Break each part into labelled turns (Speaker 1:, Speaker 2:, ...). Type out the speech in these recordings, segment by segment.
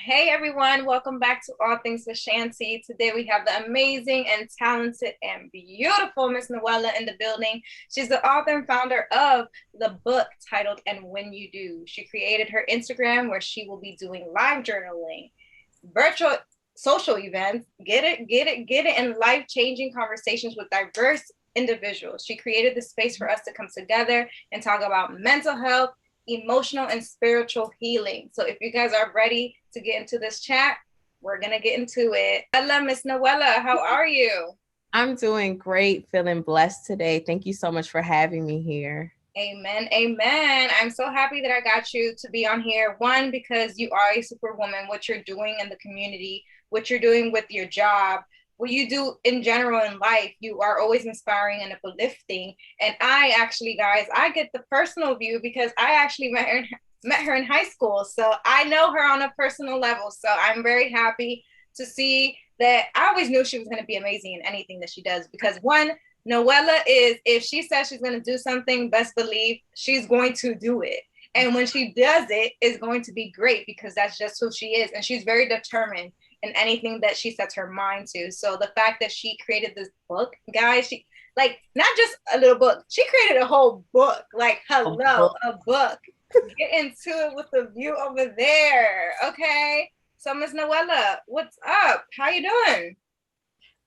Speaker 1: Hey everyone, welcome back to All Things with Shanty. Today we have the amazing and talented and beautiful Miss Nowela in the building. She's the author and founder of the book titled And When You Do. She created her Instagram where she will be doing live journaling, virtual social events, and life-changing conversations with diverse individuals. She created the space for us to come together and talk about mental health, emotional and spiritual healing. So if you guys are ready to get into this chat, we're gonna get into it. Hello, Miss Nowela, how are you?
Speaker 2: I'm doing great, feeling blessed today. Thank you so much for having me here.
Speaker 1: Amen, amen. I'm so happy that I got you to be on here. One, because you are a superwoman, what you're doing in the community, what you're doing with your job, what you do in general in life, you are always inspiring and uplifting. And I actually, guys, I get the personal view because I actually met her in high school. So I know her on a personal level. So I'm very happy to see that. I always knew she was going to be amazing in anything that she does because one, Nowela is, if she says she's going to do something, best believe she's going to do it. And when she does it, it's going to be great because that's just who she is. And she's very determined in anything that she sets her mind to. So the fact that she created this book, guys, she like not just a little book, she created a whole book. Like, hello, a book. Get into it with the view over there. Okay. So Miss Nowela, what's up? How you doing?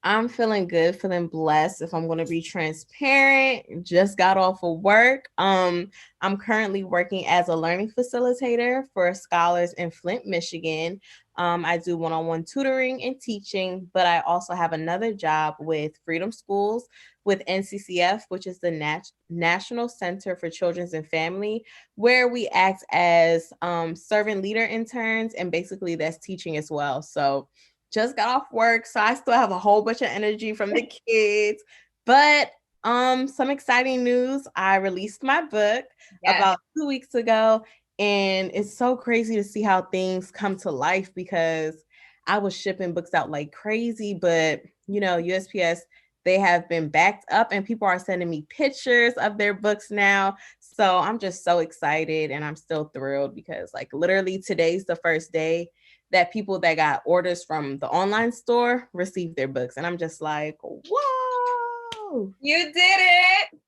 Speaker 2: I'm feeling good, feeling blessed. If I'm going to be transparent, just got off of work. I'm currently working as a learning facilitator for scholars in Flint, Michigan. I do one-on-one tutoring and teaching, but I also have another job with Freedom Schools with NCCF, which is the National Center for Children's and Family, where we act as servant leader interns, and basically that's teaching as well. So just got off work, so I still have a whole bunch of energy from the kids. But some exciting news. I released my book
Speaker 1: Yes.
Speaker 2: about 2 weeks ago, and it's so crazy to see how things come to life because I was shipping books out like crazy, but USPS, they have been backed up and people are sending me pictures of their books now. So I'm just so excited and I'm still thrilled because like literally today's the first day that people that got orders from the online store received their books. And I'm just like, whoa.
Speaker 1: You did it.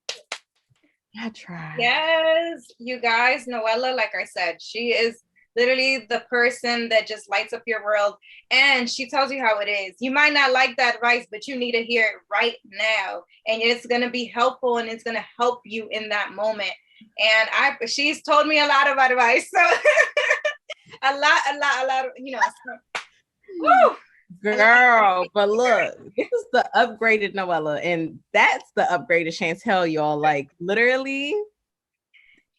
Speaker 2: I tried.
Speaker 1: Yes, you guys, Nowela, like I said, she is literally the person that just lights up your world and she tells you how it is. You might not like that advice, but you need to hear it right now. And it's going to be helpful and it's going to help you in that moment. And she's told me a lot of advice. So a lot of, woo,
Speaker 2: Girl, but look, this is the upgraded Noella, and that's the upgraded Chantel, y'all. Like literally,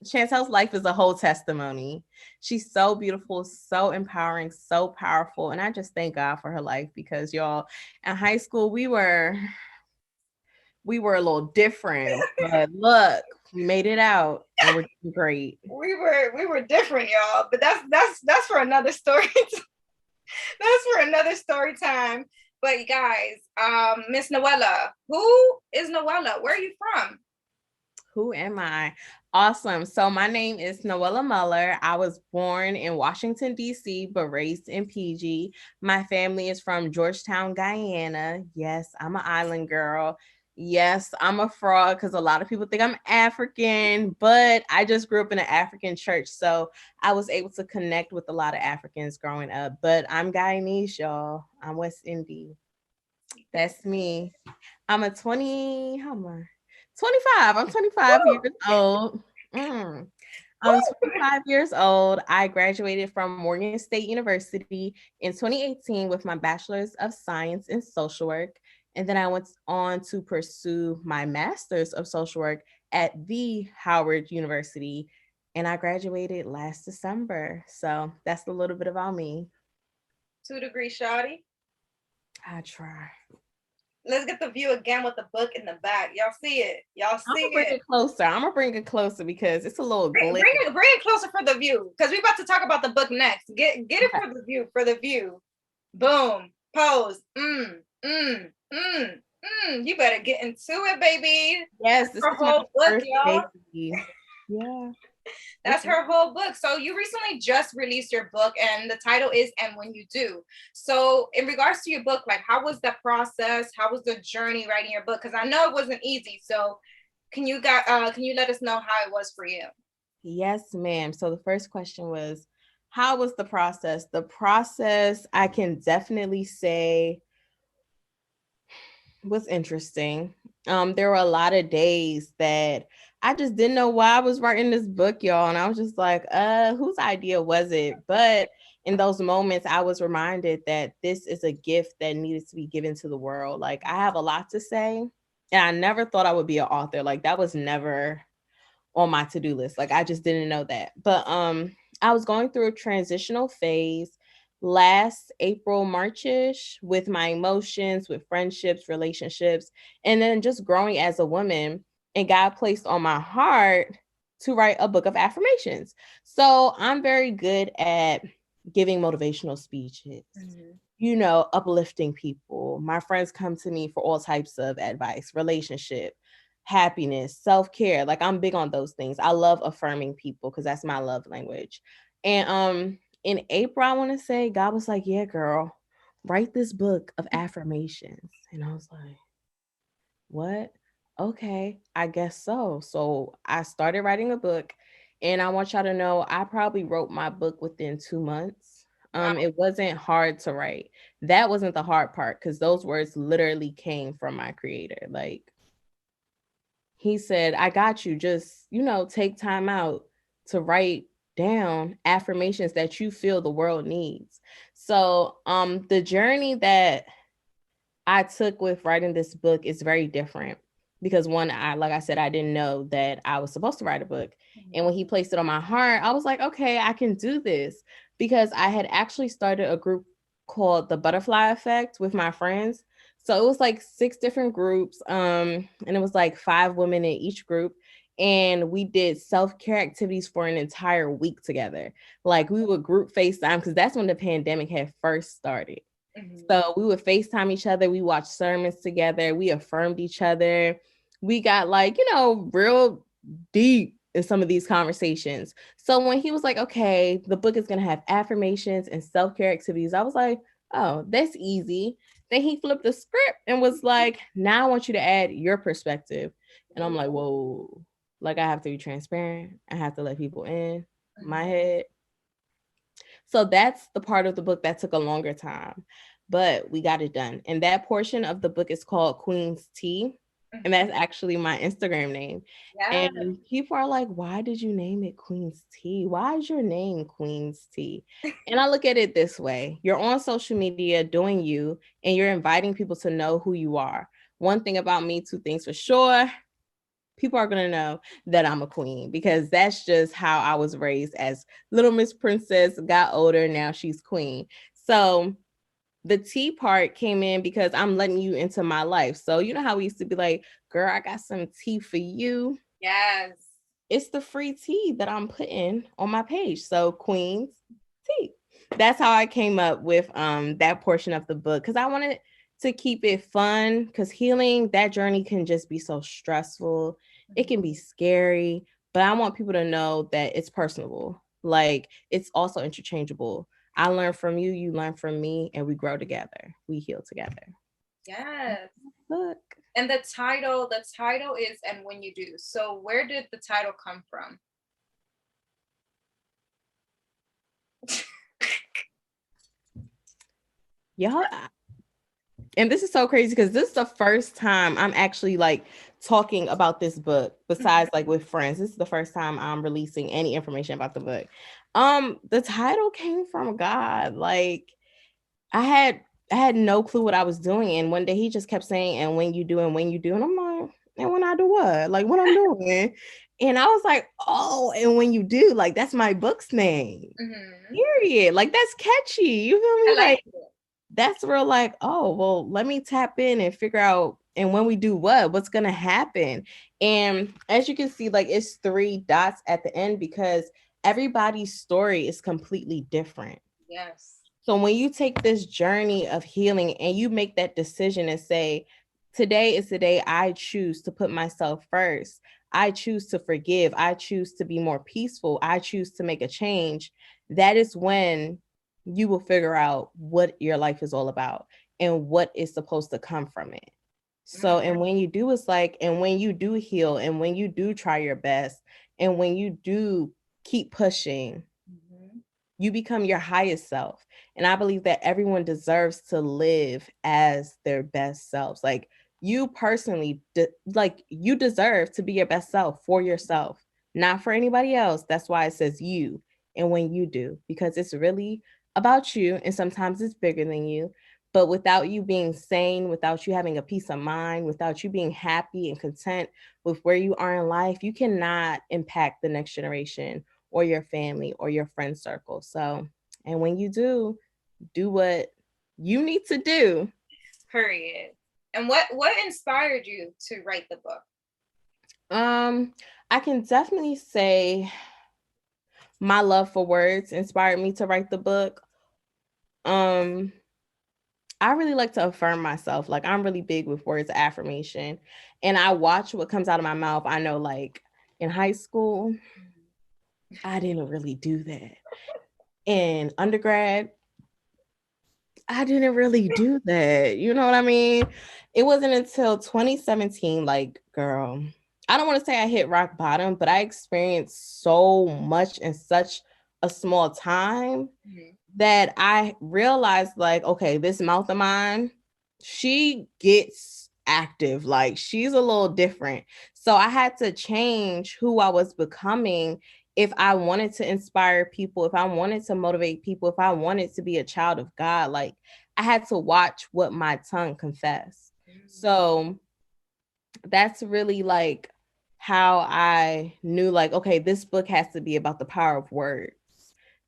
Speaker 2: Chantel's life is a whole testimony. She's so beautiful, so empowering, so powerful. And I just thank God for her life because y'all, in high school, we were a little different, but look, we made it out and we're doing great.
Speaker 1: we were different, y'all. But that's for another story. That's for another story time. But guys, Miss Nowela, who is Nowela? Where are you from?
Speaker 2: Who am I? Awesome. So my name is Nowela Muller. I was born in Washington, D.C., but raised in PG. My family is from Georgetown, Guyana. Yes, I'm an island girl. Yes, I'm a fraud because a lot of people think I'm African, but I just grew up in an African church. So I was able to connect with a lot of Africans growing up. But I'm Guyanese, y'all. I'm West Indies. That's me. I'm a 20, how am I? 25. I'm 25 years
Speaker 1: Woo!
Speaker 2: old. I'm
Speaker 1: Woo!
Speaker 2: 25 years old. I graduated from Morgan State University in 2018 with my Bachelor's of Science in Social Work. And then I went on to pursue my Master's of Social Work at the Howard University. And I graduated last December. So that's a little bit about me.
Speaker 1: 2 degree shoddy.
Speaker 2: I try.
Speaker 1: Let's get the view again with the book in the back. Y'all see it. Y'all
Speaker 2: I'm
Speaker 1: see
Speaker 2: gonna bring
Speaker 1: it.
Speaker 2: it closer. I'm gonna bring it closer because it's a little
Speaker 1: Bring
Speaker 2: glitch.
Speaker 1: it closer for the view. Because we're about to talk about the book next. Get it for the view, for the view. Boom. Pose. You better get into it, baby.
Speaker 2: Yes, this
Speaker 1: Our
Speaker 2: is my
Speaker 1: whole book,
Speaker 2: first
Speaker 1: y'all.
Speaker 2: baby. Yeah.
Speaker 1: That's her whole book. So you recently just released your book and the title is And When You Do. So in regards to your book, like how was the process? How was the journey writing your book? Because I know it wasn't easy. So can you let us know how it was for you?
Speaker 2: Yes, ma'am. So the first question was, how was the process? The process, I can definitely say, was interesting. There were a lot of days that I just didn't know why I was writing this book, y'all. And I was just like, whose idea was it? But in those moments, I was reminded that this is a gift that needed to be given to the world. Like, I have a lot to say, and I never thought I would be an author. Like, that was never on my to-do list. Like, I just didn't know that. But I was going through a transitional phase last April, Marchish, with my emotions, with friendships, relationships, and then just growing as a woman. And God placed on my heart to write a book of affirmations. So I'm very good at giving motivational speeches, uplifting people. My friends come to me for all types of advice, relationship, happiness, self-care. Like, I'm big on those things. I love affirming people because that's my love language. And in April, I want to say, God was like, yeah, girl, write this book of affirmations. And I was like, what? Okay, I guess so. So I started writing a book, and I want y'all to know I probably wrote my book within 2 months.
Speaker 1: Wow.
Speaker 2: It wasn't hard to write. That wasn't the hard part because those words literally came from my creator. Like, he said, I got you. Just, take time out to write down affirmations that you feel the world needs. So the journey that I took with writing this book is very different because one, like I said, I didn't know that I was supposed to write a book. And when he placed it on my heart, I was like, okay, I can do this, because I had actually started a group called the Butterfly Effect with my friends. So it was like 6 different groups. And it was like 5 women in each group. And we did self-care activities for an entire week together. Like, we would group FaceTime because that's when the pandemic had first started. So we would FaceTime each other. We watched sermons together. We affirmed each other. We got real deep in some of these conversations. So when he was like, okay, the book is going to have affirmations and self-care activities, I was like, oh, that's easy. Then he flipped the script and was like, now I want you to add your perspective. And I'm like, whoa, like, I have to be transparent. I have to let people in my head. So that's the part of the book that took a longer time, but we got it done. And that portion of the book is called Queen's Tea. And that's actually my Instagram name.
Speaker 1: Yeah.
Speaker 2: And people are like, why did you name it Queen's Tea? Why is your name Queen's Tea? And I look at it this way. You're on social media doing you, and you're inviting people to know who you are. One thing about me, 2 things for sure: people are going to know that I'm a queen, because that's just how I was raised as Little Miss Princess, got older, now she's queen. So the tea part came in because I'm letting you into my life. So you know how we used to be like, girl, I got some tea for you.
Speaker 1: Yes.
Speaker 2: It's the free tea that I'm putting on my page. So Queen's Tea. That's how I came up with that portion of the book, because I wanted to keep it fun, because healing, that journey can just be so stressful. It can be scary, but I want people to know that it's personable. Like, it's also interchangeable. I learn from you, you learn from me, and we grow together. We heal together.
Speaker 1: Yes.
Speaker 2: Book.
Speaker 1: And the title is And When You Do. So where did the title come from?
Speaker 2: Y'all, and this is so crazy because this is the first time I'm actually like talking about this book besides like with friends. This is the first time I'm releasing any information about the book. The title came from God. Like, I had no clue what I was doing, and one day he just kept saying, and when you do, and when you do, and I'm like, and when I do what? Like, what I'm doing? And I was like, oh, and when you do, like, that's my book's name. Period. Like, that's catchy. You feel me?
Speaker 1: I like it.
Speaker 2: That's real, like, oh, well, let me tap in and figure out, and when we do what's going to happen. And as you can see, like, it's 3 dots at the end because everybody's story is completely different.
Speaker 1: Yes.
Speaker 2: So when you take this journey of healing and you make that decision and say, today is the day I choose to put myself first, I choose to forgive, I choose to be more peaceful, I choose to make a change, that is when you will figure out what your life is all about and what is supposed to come from it. So, and when you do, it's like, and when you do heal, and when you do try your best, and when you do keep pushing, you become your highest self. And I believe that everyone deserves to live as their best selves. Like you personally, like you deserve to be your best self for yourself, not for anybody else. That's why it says you. And when you do, because it's really about you. And sometimes it's bigger than you. But without you being sane, without you having a peace of mind, without you being happy and content with where you are in life, you cannot impact the next generation or your family or your friend circle. So, and when you do what you need to do.
Speaker 1: Period. And what inspired you to write the book?
Speaker 2: I can definitely say my love for words inspired me to write the book. I really like to affirm myself. Like I'm really big with words of affirmation. And I watch what comes out of my mouth. I know like in high school, I didn't really do that. In undergrad, I didn't really do that. You know what I mean? It wasn't until 2017, like, girl, I don't want to say I hit rock bottom, but I experienced so much in such a small time that I realized, like, okay, this mouth of mine, she gets active. Like, she's a little different. So I had to change who I was becoming if I wanted to inspire people, if I wanted to motivate people, if I wanted to be a child of God. Like, I had to watch what my tongue confessed. So that's really like how I knew, like, okay, this book has to be about the power of words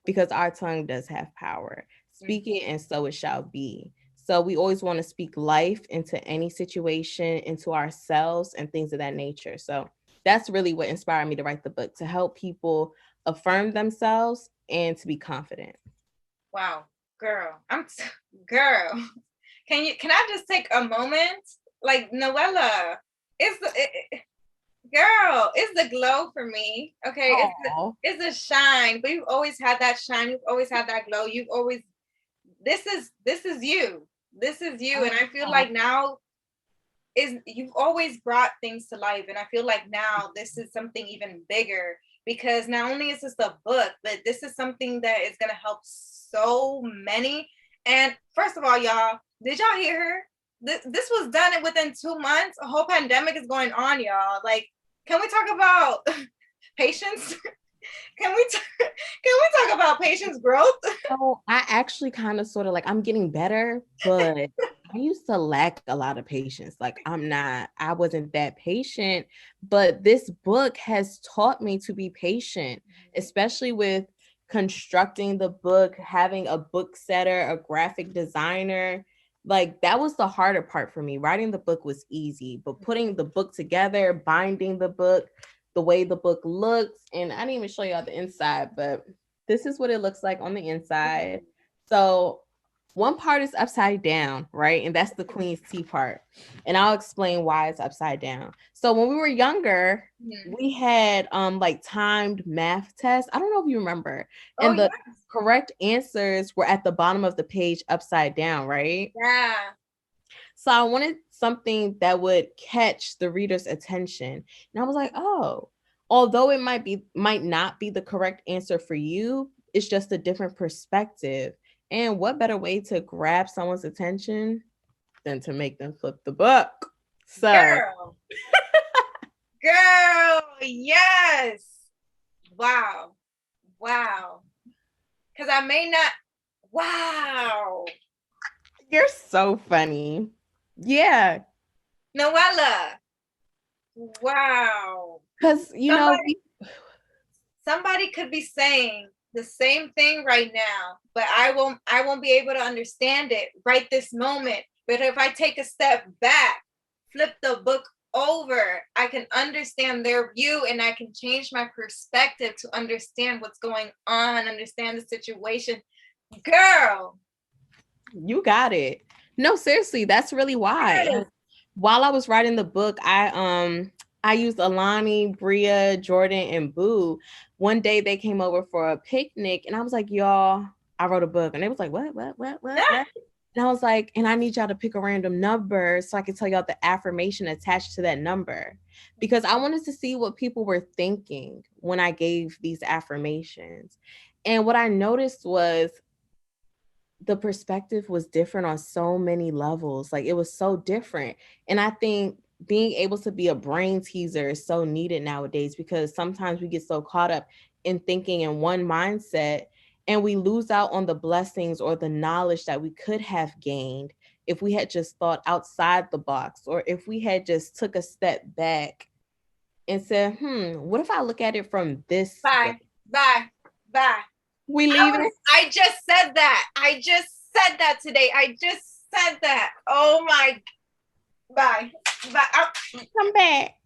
Speaker 2: because our tongue does have power. Speak it and so it shall be. So we always want to speak life into any situation, into ourselves and things of that nature. So that's really what inspired me to write the book, to help people affirm themselves and to be confident.
Speaker 1: Wow, girl, girl. Can I just take a moment? Like Nowela, it's the girl, it's the glow for me. Okay, it's the shine. But you've always had that shine. You've always had that glow. You've always this is you. This is you, and I feel like now you've always brought things to life, and I feel like now this is something even bigger, because not only is this a book, but this is something that is going to help so many. And first of all, y'all, did y'all hear her? This was done within 2 months. A whole pandemic is going on, y'all. Like, can we talk about patience? Can we talk about patience growth?
Speaker 2: So I actually kind of sort of like, I'm getting better, but I used to lack a lot of patience. Like I wasn't that patient, but this book has taught me to be patient, especially with constructing the book, having a book setter, a graphic designer. Like that was the harder part for me. Writing the book was easy, but putting the book together, binding the book, the way the book looks, and I didn't even show y'all the inside, but this is what it looks like on the inside. So one part is upside down, right? And that's the Queen's Tea part. And I'll explain why it's upside down. So when we were younger, we had like timed math tests. I don't know if you remember. And the correct answers were at the bottom of the page upside down, right?
Speaker 1: Yeah.
Speaker 2: So I wanted something that would catch the reader's attention. And I was like, oh, although it might not be the correct answer for you, it's just a different perspective. And what better way to grab someone's attention than to make them flip the book? So
Speaker 1: girl, yes. Wow. Because I may not. Wow.
Speaker 2: You're so funny. Yeah.
Speaker 1: Nowela. Wow.
Speaker 2: Because,
Speaker 1: somebody could be saying the same thing right now, but I won't be able to understand it right this moment. But if I take a step back, flip the book over, I can understand their view and I can change my perspective to understand what's going on, understand the situation. Girl,
Speaker 2: you got it. No, seriously, that's really why. While I was writing the book, I I used Alani, Bria, Jordan, and Boo. One day they came over for a picnic, and I was like, y'all, I wrote a book. And they was like, what? And I was like, and I need y'all to pick a random number so I can tell y'all the affirmation attached to that number. Because I wanted to see what people were thinking when I gave these affirmations. And what I noticed was the perspective was different on so many levels. Like it was so different. And I think being able to be a brain teaser is so needed nowadays because sometimes we get so caught up in thinking in one mindset and we lose out on the blessings or the knowledge that we could have gained if we had just thought outside the box or if we had just took a step back and said, what if I look at it from this way?
Speaker 1: Bye.
Speaker 2: We leaving?
Speaker 1: I just said that. I just said that today. I just said that. Oh my. Bye.
Speaker 2: Come back.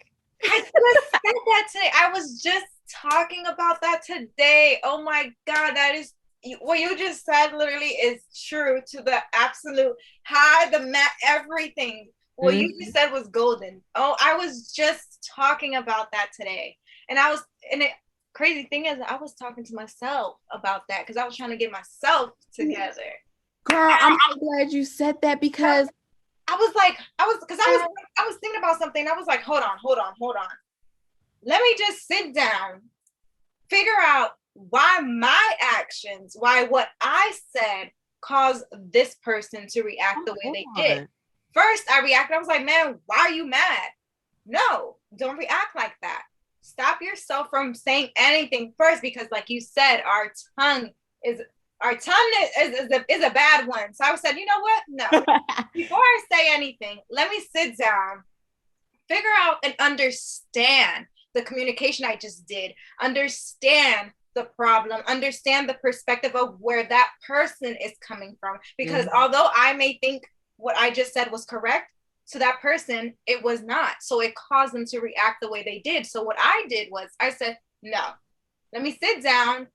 Speaker 1: I just said that today. I was just talking about that today. Oh my God. That is what you just said literally is true to the absolute high, the everything. What you just said was golden. Oh, I was just talking about that today. And it crazy thing is I was talking to myself about that because I was trying to get myself together.
Speaker 2: Girl, I'm so glad you said that because
Speaker 1: I was thinking about something. I was like, hold on. Let me just sit down, figure out why my actions, why what I said caused this person to react the way they did. First, I reacted. I was like, man, why are you mad? No, don't react like that. Stop yourself from saying anything first, because like you said, our tongue is a bad one. So I said, you know what? No. Before I say anything, let me sit down, figure out and understand the communication I just did, understand the problem, understand the perspective of where that person is coming from. Because although I may think what I just said was correct, to that person, it was not. So it caused them to react the way they did. So what I did was I said, no, let me sit down,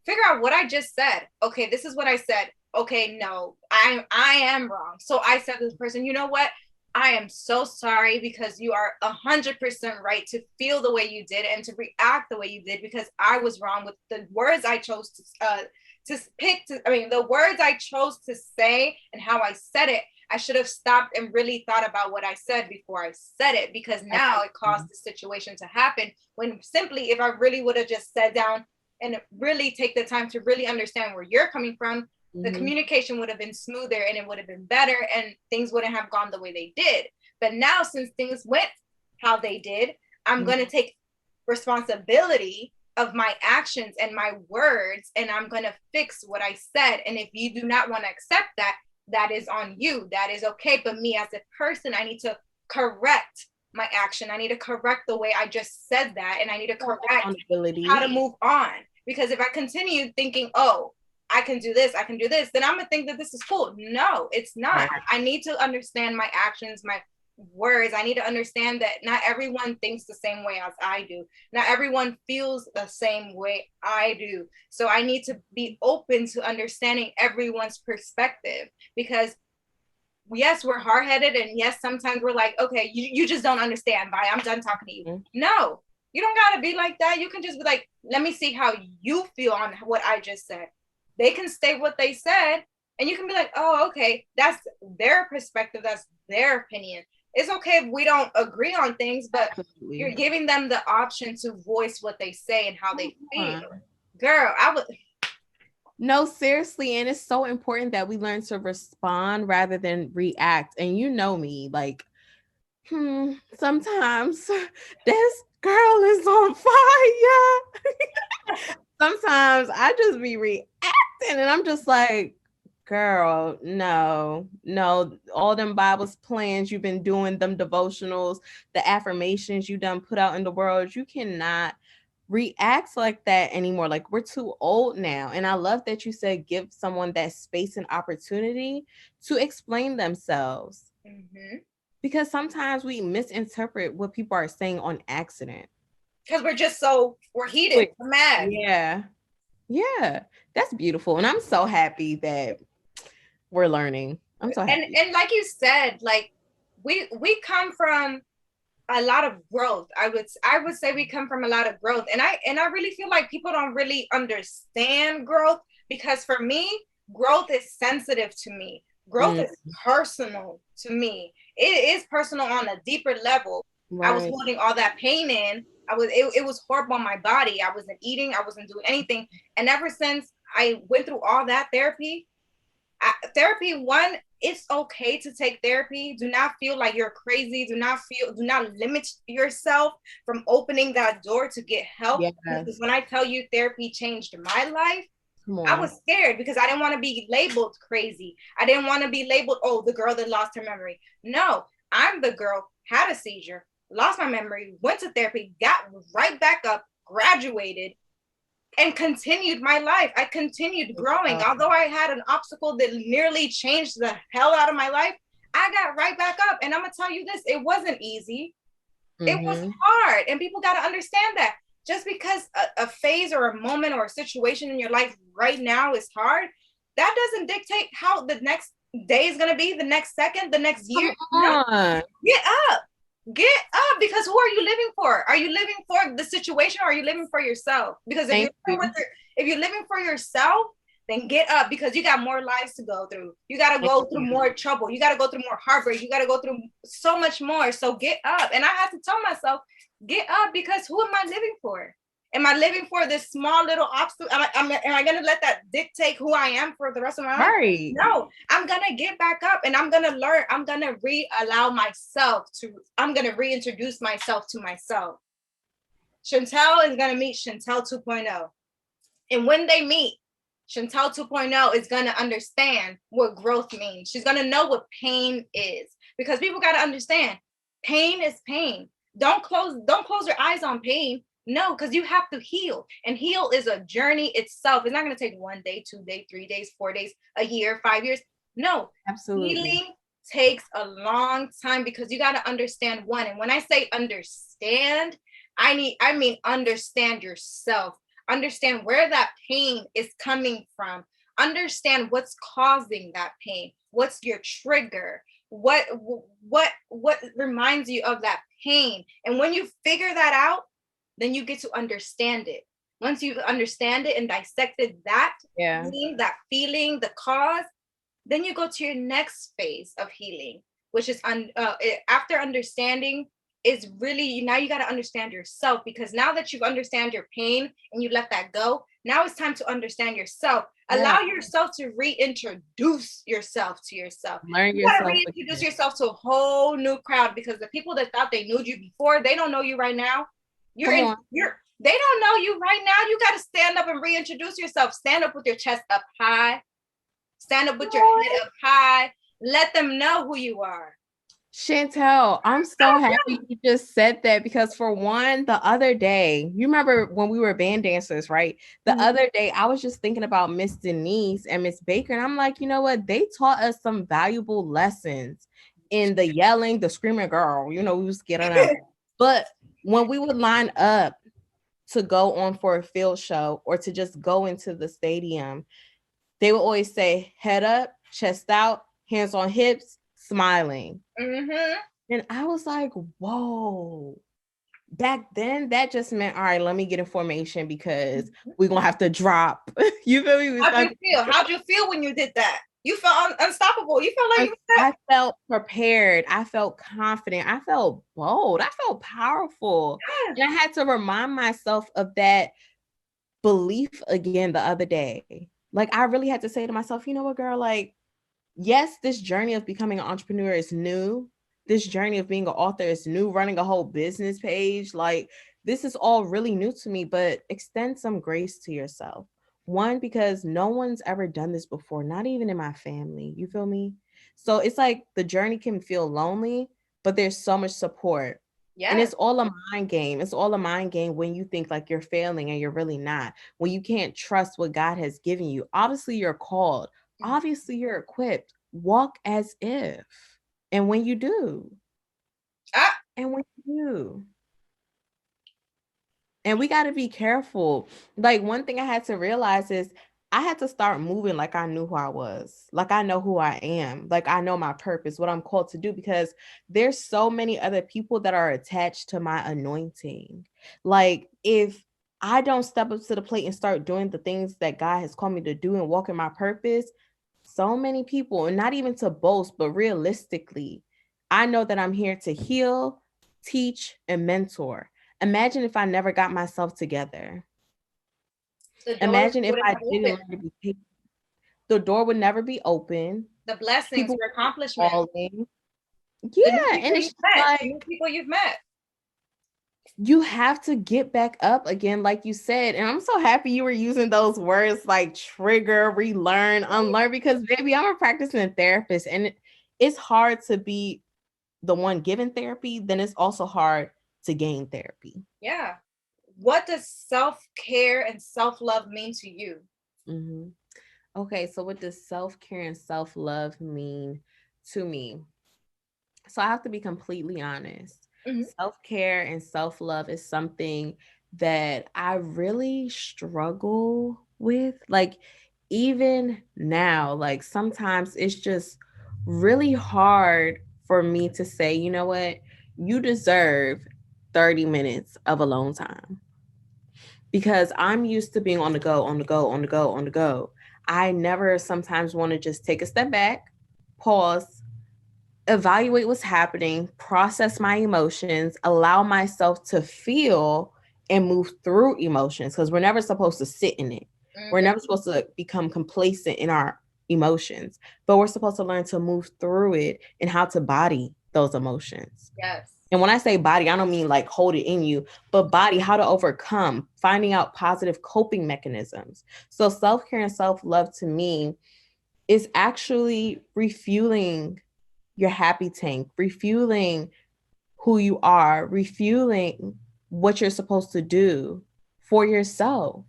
Speaker 1: figure out what I just said. Okay, this is what I said. Okay, no, I am wrong. So I said to this person, you know what? I am so sorry, because you are 100% right to feel the way you did and to react the way you did, because I was wrong with the words I chose the words I chose to say and how I said it. I should have stopped and really thought about what I said before I said it, because now it caused the situation to happen, when simply if I really would have just sat down and really take the time to really understand where you're coming from, the communication would have been smoother and it would have been better and things wouldn't have gone the way they did. But now, since things went how they did, I'm going to take responsibility of my actions and my words, and I'm going to fix what I said. And if you do not want to accept that, that is on you. That is okay. But me as a person, I need to correct my action. I need to correct the way I just said that. And I need to correct how to move on. Because if I continue thinking, oh, I can do this, then I'm going to think that this is cool. No, it's not. Right. I need to understand my actions, my words. I need to understand that not everyone thinks the same way as I do. Not everyone feels the same way I do. So I need to be open to understanding everyone's perspective, because yes, we're hard-headed, and yes, sometimes we're like, okay, you just don't understand. Bye, I'm done talking to you. No, you don't gotta be like that. You can just be like, let me see how you feel on what I just said. They can state what they said, and you can be like, oh, okay, that's their perspective, that's their opinion. It's okay if we don't agree on things, but you're giving them the option to voice what they say and how they feel. Girl,
Speaker 2: No, seriously. And it's so important that we learn to respond rather than react. And you know me, like, sometimes this girl is on fire. Sometimes I just be reacting and I'm just like, girl, no, all them Bibles plans you've been doing, them devotionals, the affirmations you done put out in the world, you cannot react like that anymore. Like, we're too old now. And I love that you said give someone that space and opportunity to explain themselves. Because sometimes we misinterpret what people are saying on accident.
Speaker 1: Because we're heated, we're mad.
Speaker 2: Yeah, that's beautiful. And I'm so happy that we're learning. I'm so happy.
Speaker 1: And like you said, like we come from a lot of growth. I would say we come from a lot of growth. And I really feel like people don't really understand growth, because for me, growth is sensitive to me. Growth
Speaker 2: Mm,
Speaker 1: is personal to me. It is personal on a deeper level. I was
Speaker 2: right.
Speaker 1: holding all that pain in. It was horrible on my body. I wasn't eating, I wasn't doing anything. And ever since I went through all that therapy, therapy, one, it's okay to take therapy. Do not feel like you're crazy. Do not limit yourself from opening that door to get help. Because
Speaker 2: Yes.
Speaker 1: when I tell you therapy changed my life,
Speaker 2: Come
Speaker 1: I
Speaker 2: on.
Speaker 1: was scared because I didn't want to be labeled crazy. I didn't want to be labeled, oh, the girl that lost her memory. No, I'm the girl, had a seizure, lost my memory, went to therapy, got right back up, graduated, and continued my life. I continued growing. Although I had an obstacle that nearly changed the hell out of my life, I got right back up. And I'm going to tell you this, it wasn't easy. It was
Speaker 2: Mm-hmm.
Speaker 1: hard. And people got to understand that just because a phase or a moment or a situation in your life right now is hard, that doesn't dictate how the next day is going to be, the next second, the next
Speaker 2: Come
Speaker 1: year. No,
Speaker 2: on.
Speaker 1: get up. Get up, because who are you living for? Are you living for the situation, or are you living for yourself? Because
Speaker 2: Thank you.
Speaker 1: if you're living for yourself, then get up, because you got more lives to go through. You got to
Speaker 2: Thank
Speaker 1: go through
Speaker 2: you.
Speaker 1: more trouble. You got to go through more heartbreak. You got to go through so much more. So get up. And I have to tell myself, get up, because who am I living for? Am I living for this small little obstacle? Am I going to let that dictate who I am for the rest of my life?
Speaker 2: Right.
Speaker 1: No, I'm going to get back up, and I'm going to learn. I'm going to I'm going to reintroduce myself to myself. Shantal is going to meet Shantal 2.0. And when they meet, Shantal 2.0 is going to understand what growth means. She's going to know what pain is, because people got to understand pain is pain. Don't close your eyes on pain. No, because you have to heal. And heal is a journey itself. It's not going to take 1 day, 2 days, 3 days, 4 days, a year, 5 years. No,
Speaker 2: Absolutely.
Speaker 1: healing takes a long time, because you got to understand one. And when I say understand, I mean understand yourself. Understand where that pain is coming from. Understand what's causing that pain. What's your trigger? What reminds you of that pain? And when you figure that out, then you get to understand it. Once you understand it and dissected that
Speaker 2: Yeah.
Speaker 1: pain, that feeling, the cause, then you go to your next phase of healing, which is after understanding, is really, now you got to understand yourself, because now that you understand your pain and you let that go, now it's time to understand yourself.
Speaker 2: Yeah.
Speaker 1: Allow yourself to reintroduce yourself to yourself.
Speaker 2: Learn
Speaker 1: You got to
Speaker 2: yourself
Speaker 1: reintroduce
Speaker 2: again.
Speaker 1: yourself to a whole new crowd, because the people that thought they knew you before, they don't know you right now.
Speaker 2: Come on.
Speaker 1: They don't know you right now. You got to stand up and reintroduce yourself. Stand up with your chest up high. Stand up with your head up high. Let them know who you are.
Speaker 2: Chantel, I'm so happy you just said that, because for one, the other day, you remember when we were band dancers, right? The other day, I was just thinking about Miss Denise and Miss Baker, and I'm like, you know what? They taught us some valuable lessons in the yelling, the screaming girl. You know, we was getting up. But when we would line up to go on for a field show or to just go into the stadium, they would always say, head up, chest out, hands on hips, smiling.
Speaker 1: Mm-hmm.
Speaker 2: And I was like, whoa. Back then, that just meant, all right, let me get in formation, because we're going to have to drop. You feel me?
Speaker 1: How'd you feel? How'd you feel when you did that? You felt unstoppable. You felt like
Speaker 2: I felt prepared. I felt confident. I felt bold. I felt powerful. And I had to remind myself of that belief again the other day. Like, I really had to say to myself, you know what, girl, like, yes, this journey of becoming an entrepreneur is new. This journey of being an author is new. Running a whole business page, like, this is all really new to me, but extend some grace to yourself. One, because no one's ever done this before, not even in my family. You feel me? So it's like the journey can feel lonely, but there's so much support. And
Speaker 1: yes.
Speaker 2: it's all a mind game. It's all a mind game when you think like you're failing and you're really not. When you can't trust what God has given you. Obviously, you're called. Obviously, you're equipped. Walk as if. And when you do,
Speaker 1: Ah,
Speaker 2: and when you do, and we got to be careful. Like, one thing I had to realize is I had to start moving like I knew who I was, like I know who I am, like I know my purpose, what I'm called to do, because there's so many other people that are attached to my anointing. Like if I don't step up to the plate and start doing the things that God has called me to do and walk in my purpose, so many people, and not even to boast, but realistically, I know that I'm here to heal, teach, and mentor. Imagine if I never got myself together.
Speaker 1: The doors
Speaker 2: Imagine if
Speaker 1: wouldn't
Speaker 2: I
Speaker 1: have
Speaker 2: didn't
Speaker 1: opened.
Speaker 2: learn to be patient. The door would never be open.
Speaker 1: The blessings,
Speaker 2: People
Speaker 1: your
Speaker 2: would be
Speaker 1: accomplishments,
Speaker 2: falling.
Speaker 1: the new
Speaker 2: Yeah. And
Speaker 1: people
Speaker 2: it's
Speaker 1: you've
Speaker 2: just
Speaker 1: met, the new
Speaker 2: like
Speaker 1: people you've met.
Speaker 2: you have to get back up again, like you said. And I'm so happy you were using those words like trigger, relearn, unlearn, because baby, I'm a practicing therapist, and it's hard to be the one giving therapy. Then it's also hard to gain therapy.
Speaker 1: Yeah. What does self-care and self-love mean to you?
Speaker 2: Mm-hmm. Okay, so what does self-care and self-love mean to me? So I have to be completely honest.
Speaker 1: Mm-hmm.
Speaker 2: Self-care and self-love is something that I really struggle with. Like even now, like sometimes it's just really hard for me to say, you know what, you deserve 30 minutes of alone time, because I'm used to being on the go, on the go, on the go, on the go. I never sometimes want to just take a step back, pause, evaluate what's happening, process my emotions, allow myself to feel and move through emotions, because we're never supposed to sit in it. We're
Speaker 1: Mm-hmm.
Speaker 2: never supposed to become complacent in our emotions, but we're supposed to learn to move through it and how to body those emotions.
Speaker 1: Yes.
Speaker 2: And when I say body, I don't mean like hold it in you, but body, how to overcome, finding out positive coping mechanisms. So self care and self love to me is actually refueling your happy tank, refueling who you are, refueling what you're supposed to do for yourself,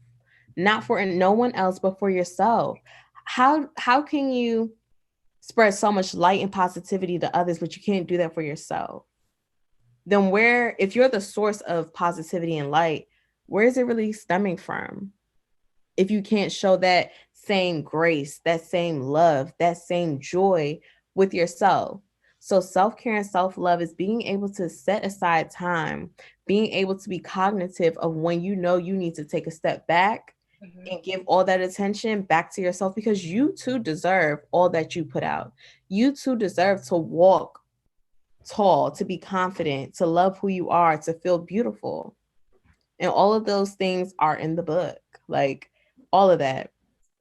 Speaker 2: not for no one else, but for yourself. How can you spread so much light and positivity to others, but you can't do that for yourself? Then where, if you're the source of positivity and light, where is it really stemming from? If you can't show that same grace, that same love, that same joy with yourself. So self-care and self-love is being able to set aside time, being able to be cognitive of when you know you need to take a step back
Speaker 1: Mm-hmm.
Speaker 2: and give all that attention back to yourself, because you too deserve all that you put out. You too deserve to walk tall, to be confident, to love who you are, to feel beautiful. And all of those things are in the book. Like all of that.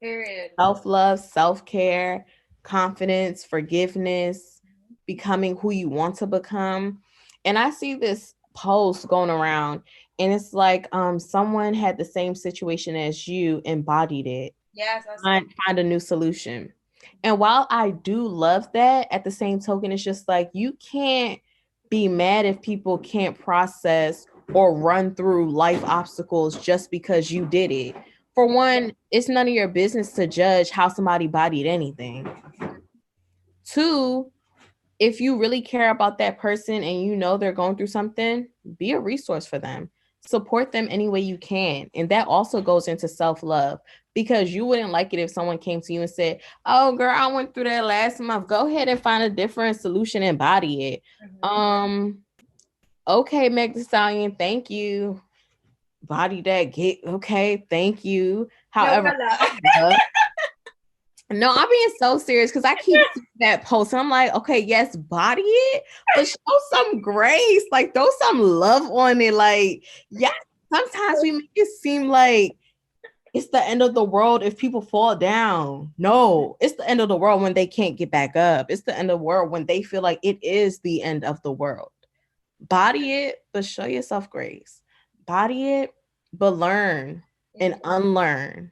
Speaker 1: Period.
Speaker 2: Self-love, self-care, confidence, forgiveness, becoming who you want to become. And I see this post going around, and it's like someone had the same situation as you, embodied it,
Speaker 1: Yes, I saw.
Speaker 2: find a new solution. And while I do love that, at the same token, it's just like you can't be mad if people can't process or run through life obstacles just because you did it. For one, it's none of your business to judge how somebody bodied anything. Two, if you really care about that person and you know they're going through something, be a resource for them. Support them any way you can. And that also goes into self love, because you wouldn't like it if someone came to you and said, "Oh, girl, I went through that last month. Go ahead and find a different solution and body it."
Speaker 1: Mm-hmm.
Speaker 2: Okay, Meg the Stallion, thank you. Body that, get okay, thank you. However,
Speaker 1: Nowela.
Speaker 2: no, I'm being so serious because I keep seeing that post and I'm like, okay, yes, body it, but show some grace, like throw some love on it. Like, yeah, sometimes we make it seem like it's the end of the world if people fall down. No, it's the end of the world when they can't get back up. It's the end of the world when they feel like it is the end of the world. Body it, but show yourself grace. Body it, but learn and unlearn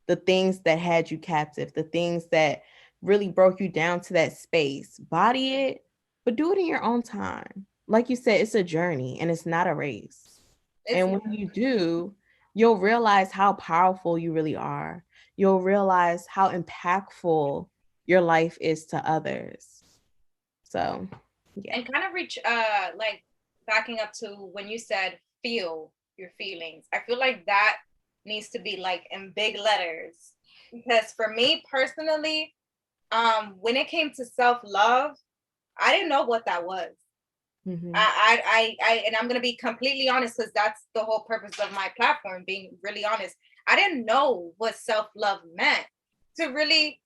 Speaker 2: the things that had you captive, the things that really broke you down to that space. Body it, but do it in your own time. Like you said, it's a journey and it's not a race.
Speaker 1: It's
Speaker 2: And when you do, you'll realize how powerful you really are. You'll realize how impactful your life is to others. So, yeah.
Speaker 1: and kind of reach like backing up to when you said feel your feelings. I feel like that needs to be like in big letters Because for me personally, when it came to self-love, I didn't know what that was.
Speaker 2: Mm-hmm.
Speaker 1: And I'm gonna be completely honest, because that's the whole purpose of my platform, being really honest. I didn't know what self-love meant, to really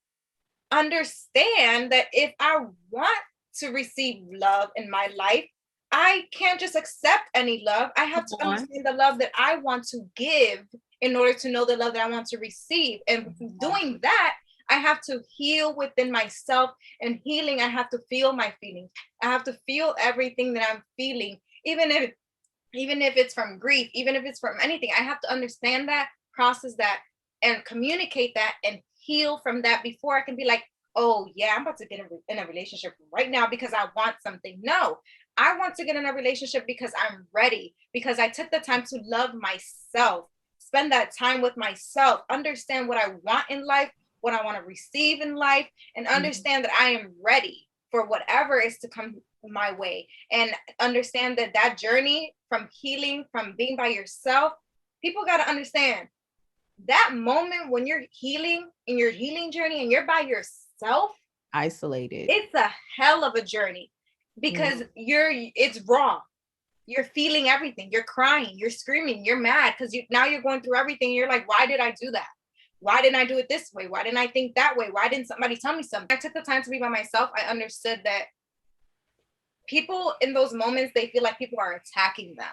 Speaker 1: understand that if I want to receive love in my life, I can't just accept any love. I have to understand the love that I want to give in order to know the love that I want to receive. And doing that, I have to heal within myself, and healing, I have to feel my feelings. I have to feel everything that I'm feeling, even if it's from grief, even if it's from anything. I have to understand that, process that, and communicate that, and heal from that before I can be like, oh yeah, I'm about to get in a relationship right now because I want something. No, I want to get in a relationship because I'm ready, because I took the time to love myself, spend that time with myself, understand what I want in life, what I want to receive in life, and understand that I am ready for whatever is to come my way. And understand that that journey from healing, from being by yourself, people got to understand that moment when you're healing in your healing journey and you're by yourself,
Speaker 2: isolated,
Speaker 1: it's a hell of a journey, because it's raw. You're feeling everything. You're crying, you're screaming, you're mad, because now you're going through everything. You're like, why did I do that? Why didn't I do it this way? Why didn't I think that way? Why didn't somebody tell me something? I took the time to be by myself. I understood that people in those moments, they feel like people are attacking them.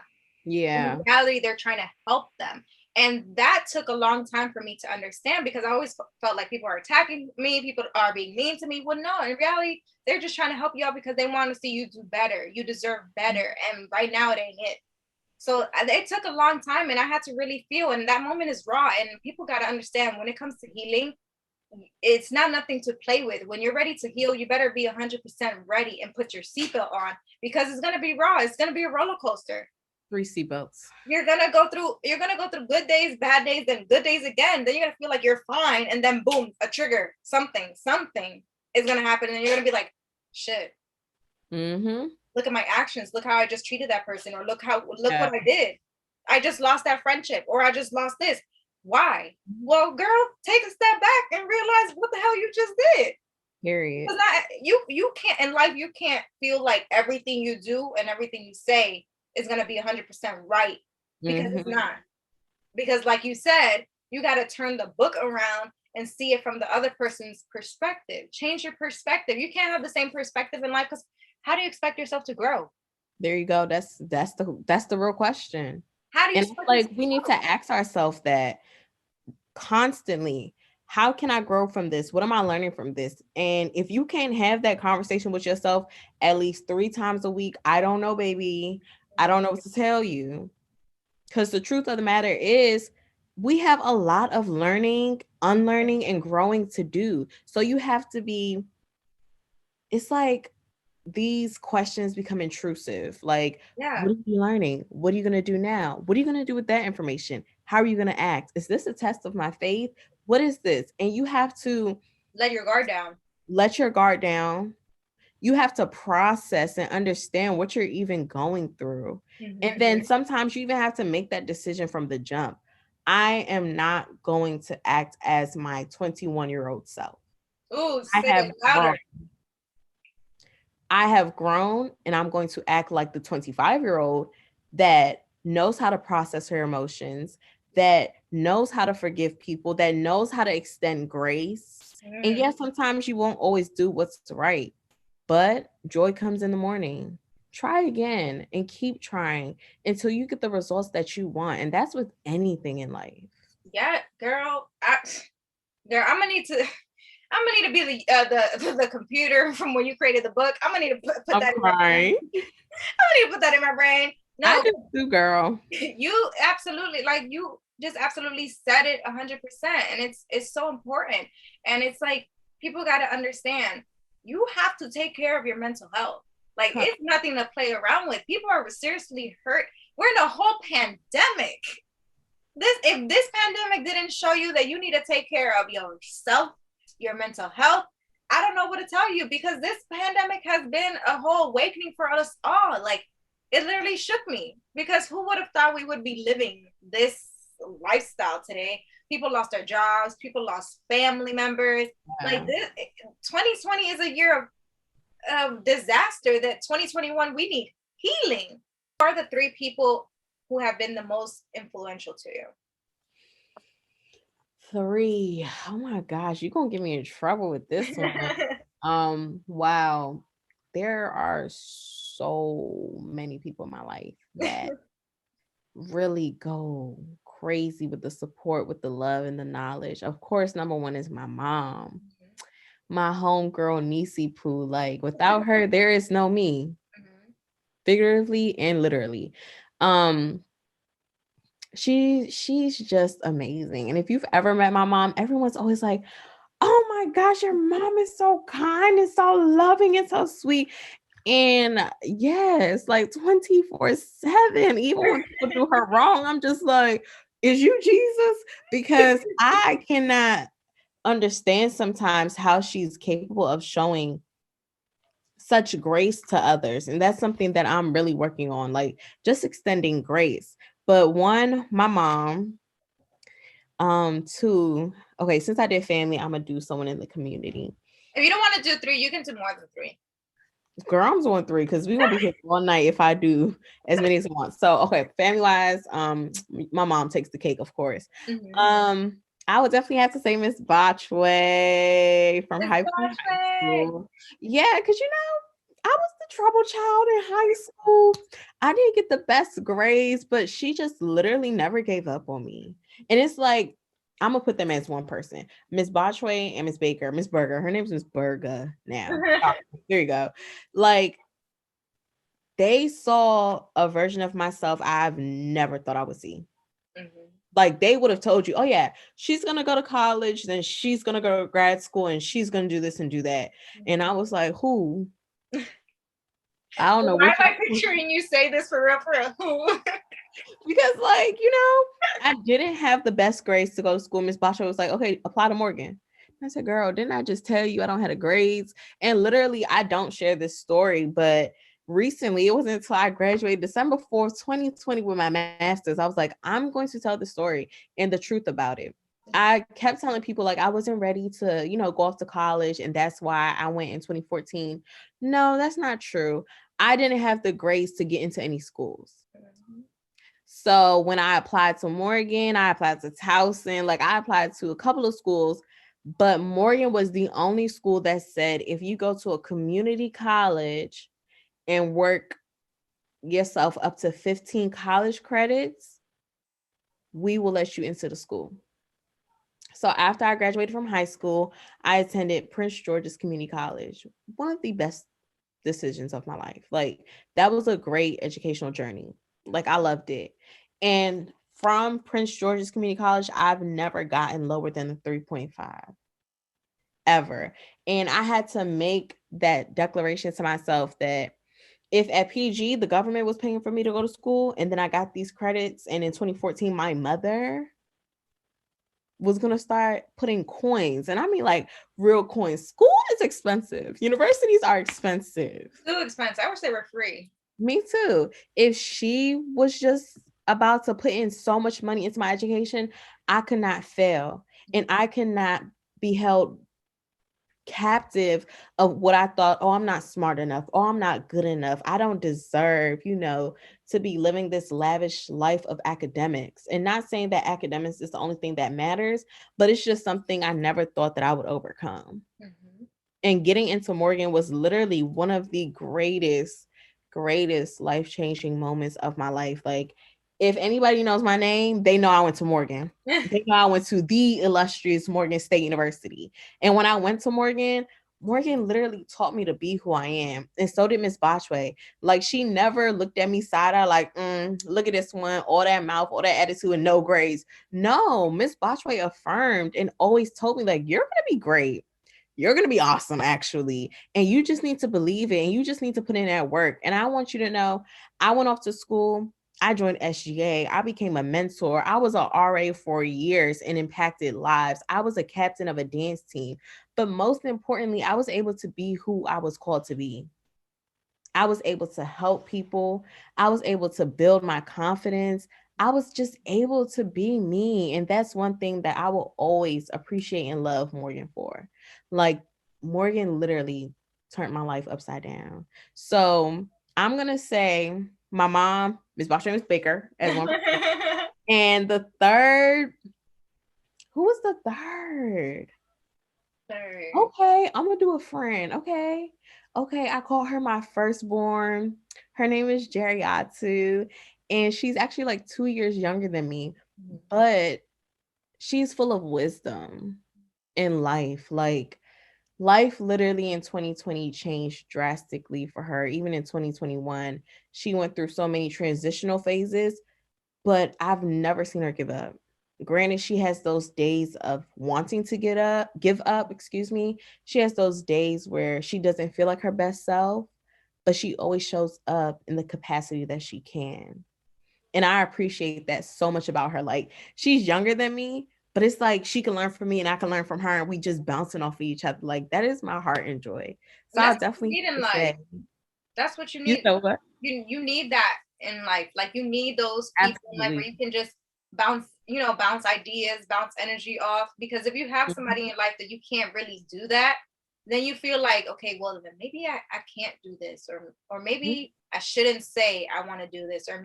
Speaker 2: Yeah.
Speaker 1: In reality, they're trying to help them. And that took a long time for me to understand, because I always felt like people are attacking me, people are being mean to me. Well, no, in reality, they're just trying to help you out because they want to see you do better. You deserve better. And right now, it ain't it. So it took a long time, and I had to really feel. And that moment is raw. And people got to understand, when it comes to healing, it's not nothing to play with. When you're ready to heal, you better be 100% ready and put your seatbelt on, because it's going to be raw. It's going to be a roller coaster.
Speaker 2: 3 seatbelts.
Speaker 1: You're gonna go through good days, bad days, and good days again. Then you're gonna feel like you're fine, and then boom, a trigger, something is gonna happen, and you're gonna be like, shit. Look at my actions. Look how I just treated that person, or look what I did. I just lost that friendship, or I just lost this. Why? Well, girl, take a step back and realize what the hell you just did.
Speaker 2: Period.
Speaker 1: You can't in life. You can't feel like everything you do and everything you say is gonna be 100% right, because it's not. Because like you said, you got to turn the book around and see it from the other person's perspective. Change your perspective. You can't have the same perspective in life, because how do you expect yourself to grow?
Speaker 2: There you go. That's the real question.
Speaker 1: How do you
Speaker 2: like we need to ask ourselves that constantly. How can I grow from this? What am I learning from this? And if you can't have that conversation with yourself at least 3 times a week, I don't know, baby. I don't know what to tell you. Because the truth of the matter is, we have a lot of learning, unlearning, and growing to do. So you have to be, it's like these questions become intrusive. Like, what are you learning? What are you going to do now? What are you going to do with that information? How are you going to act? Is this a test of my faith? What is this? And you have to
Speaker 1: let your guard down.
Speaker 2: Let your guard down. You have to process and understand what you're even going through. And then sometimes you even have to make that decision from the jump. I am not going to act as my 21-year-old self.
Speaker 1: Ooh,
Speaker 2: I have grown, and I'm going to act like the 25-year-old that knows how to process her emotions, that knows how to forgive people, that knows how to extend grace. And yes, sometimes you won't always do what's right, but joy comes in the morning. Try again and keep trying until you get the results that you want. And that's with anything in life.
Speaker 1: Yeah, girl. I'm gonna need to be the computer from when you created the book. I'm gonna need to put that in my brain. I'm gonna need to put that in my brain. No,
Speaker 2: I do, girl.
Speaker 1: You absolutely, like, you just absolutely said it 100%, and it's so important. And it's like, people got to understand, you have to take care of your mental health. Like, it's nothing to play around with. People are seriously hurt. We're in a whole pandemic. If this pandemic didn't show you that you need to take care of yourself, your mental health, I don't know what to tell you, because this pandemic has been a whole awakening for us all. Like, it literally shook me, because who would have thought we would be living this lifestyle today People lost their jobs. People lost family members. Like this, 2020 is a year of disaster. That 2021 we need healing. Who are the three people who have been the most influential to you?
Speaker 2: Three. Oh my gosh, you're gonna get me in trouble with this one. Wow. There are so many people in my life that really go crazy with the support, with the love and the knowledge. Of course, number one is my mom, my homegirl Nisi Poo. Like without her, there is no me, figuratively and literally. Um, she's just amazing. And if you've ever met my mom, everyone's always like, oh my gosh, your mom is so kind and so loving and so sweet. And yes, like 24/7, even when people do her wrong, I'm just like, is you Jesus? Because I cannot understand sometimes how she's capable of showing such grace to others. And that's something that I'm really working on, like just extending grace. But one, my mom. Two, okay, since I did family, I'm gonna do someone in the community.
Speaker 1: If you don't want to do three, you can do more than three.
Speaker 2: Girl, I'm doing three because we're gonna be here all night if I do as many as I want. So okay, family wise, my mom takes the cake, of course. I would definitely have to say Miss Botchway from high school. Yeah, because I was the trouble child in high school. I didn't get the best grades, but she just literally never gave up on me. And it's like, I'm gonna put them as one person. Miss Botchway and Miss Baker. Miss Berger. Her name's Miss Berger now. There you go. Like, they saw a version of myself I've never thought I would see. Like, they would have told you, oh yeah, she's gonna go to college, then she's gonna go to grad school, and she's gonna do this and do that. And I was like, who? I don't know.
Speaker 1: Why am I picturing you say this for real?
Speaker 2: Because, like, I didn't have the best grades to go to school. Miss Basha was like, okay, apply to Morgan. I said, girl, didn't I just tell you I don't have the grades? And literally, I don't share this story, but recently, it wasn't until I graduated December 4th, 2020 with my master's. I was like, I'm going to tell the story and the truth about it. I kept telling people like I wasn't ready to, go off to college, and that's why I went in 2014. No, that's not true. I didn't have the grades to get into any schools. So when I applied to Morgan, I applied to Towson, like I applied to a couple of schools, but Morgan was the only school that said if you go to a community college and work yourself up to 15 college credits, we will let you into the school. So after I graduated from high school, I attended Prince George's Community College, one of the best decisions of my life. Like, that was a great educational journey. Like, I loved it. And from Prince George's Community College, I've never gotten lower than a 3.5 ever. And I had to make that declaration to myself that if at PG the government was paying for me to go to school, and then I got these credits, and in 2014 my mother was going to start putting coins, and I mean like real coins. School is expensive. Universities are expensive.
Speaker 1: Too expensive. I wish they were free.
Speaker 2: Me too. If she was just about to put in so much money into my education, I could not fail, and I cannot be held captive of what I thought, oh, I'm not smart enough, oh, I'm not good enough, I don't deserve, to be living this lavish life of academics. And not saying that academics is the only thing that matters, but it's just something I never thought that I would overcome. And getting into Morgan was literally one of the greatest life-changing moments of my life. Like, if anybody knows my name, they know I went to Morgan. They know I went to the illustrious Morgan State University. And when I went to Morgan literally taught me to be who I am. And so did Miss Botchway. Like, she never looked at me side-eye like, look at this one, all that mouth, all that attitude, and no grades. No, Miss Botchway affirmed and always told me, like, you're going to be great. You're going to be awesome, actually. And you just need to believe it. And you just need to put in that work. And I want you to know, I went off to school. I joined SGA. I became a mentor. I was an RA for years and impacted lives. I was a captain of a dance team. But most importantly, I was able to be who I was called to be. I was able to help people. I was able to build my confidence, I was just able to be me. And that's one thing that I will always appreciate and love Morgan for. Like, Morgan literally turned my life upside down. So I'm going to say my mom, Miss Boston, Miss Baker, as one. And the third, who was the third?
Speaker 1: Third.
Speaker 2: Okay, I'm gonna do a friend. Okay. Okay, I call her my firstborn. Her name is Jeriatu, and she's actually like 2 years younger than me, but she's full of wisdom in life. Like, life literally in 2020 changed drastically for her. Even in 2021, she went through so many transitional phases, but I've never seen her give up. Granted, she has those days of wanting to give up, excuse me. She has those days where she doesn't feel like her best self, but she always shows up in the capacity that she can. And I appreciate that so much about her. Like, she's younger than me, but it's like she can learn from me and I can learn from her, and we just bouncing off of each other. Like, that is my heart and joy. So
Speaker 1: And that's
Speaker 2: I'll
Speaker 1: what you
Speaker 2: definitely
Speaker 1: need in life.
Speaker 2: say,
Speaker 1: That's what you
Speaker 2: you
Speaker 1: need.
Speaker 2: know what?
Speaker 1: You need that in life. Like, you need those people in life where
Speaker 2: Absolutely.
Speaker 1: you can just bounce ideas, bounce energy off. Because if you have somebody in your life that you can't really do that, then you feel like, okay, well, then maybe I can't do this, or maybe I shouldn't say I want to do this, or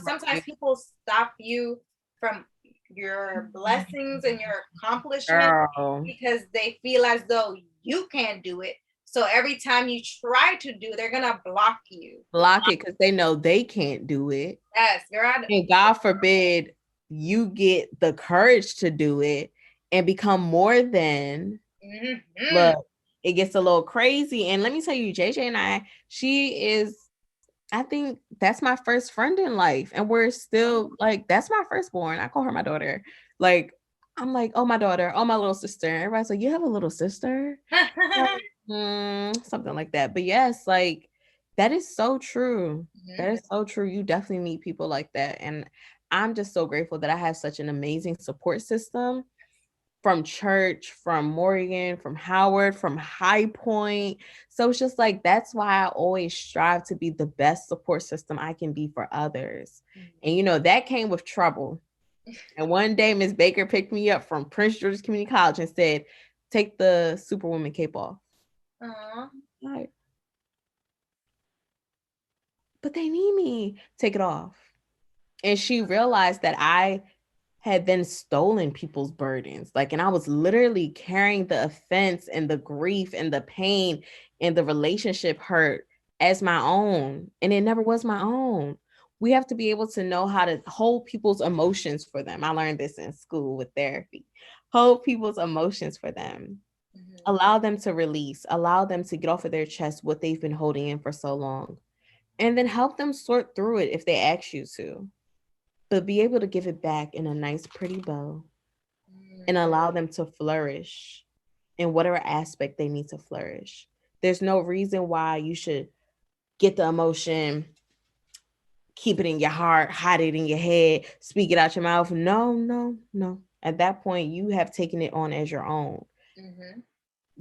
Speaker 1: sometimes people stop you from your blessings and your accomplishments
Speaker 2: Girl.
Speaker 1: because they feel as though you can't do it. So every time you try to do, they're gonna block you.
Speaker 2: Block it because they know they can't do it.
Speaker 1: Yes, girl.
Speaker 2: And God forbid you get the courage to do it and become more than.
Speaker 1: Mm-hmm.
Speaker 2: Look, it gets a little crazy. And let me tell you, JJ and she is, I think that's my first friend in life. And we're still like, that's my firstborn. I call her my daughter. Like, I'm like, oh, my daughter, oh, my little sister. Everybody's like, you have a little sister? Something like that. But yes, like, that is so true. That is so true. You definitely meet people like that. And I'm just so grateful that I have such an amazing support system from church, from Morgan, from Howard, from High Point. So it's just like, that's why I always strive to be the best support system I can be for others. And that came with trouble. And one day Miss Baker picked me up from Prince George's Community College and said, take the Superwoman cape off. Like, but they need me. Take it off. And she realized that I had then stolen people's burdens. Like, and I was literally carrying the offense and the grief and the pain and the relationship hurt as my own. And it never was my own. We have to be able to know how to hold people's emotions for them. I learned this in school with therapy. Hold people's emotions for them. Allow them to release, allow them to get off of their chest what they've been holding in for so long. And then help them sort through it if they ask you to. But be able to give it back in a nice, pretty bow and allow them to flourish in whatever aspect they need to flourish. There's no reason why you should get the emotion, keep it in your heart, hide it in your head, speak it out your mouth. No, no, no. At that point, you have taken it on as your own.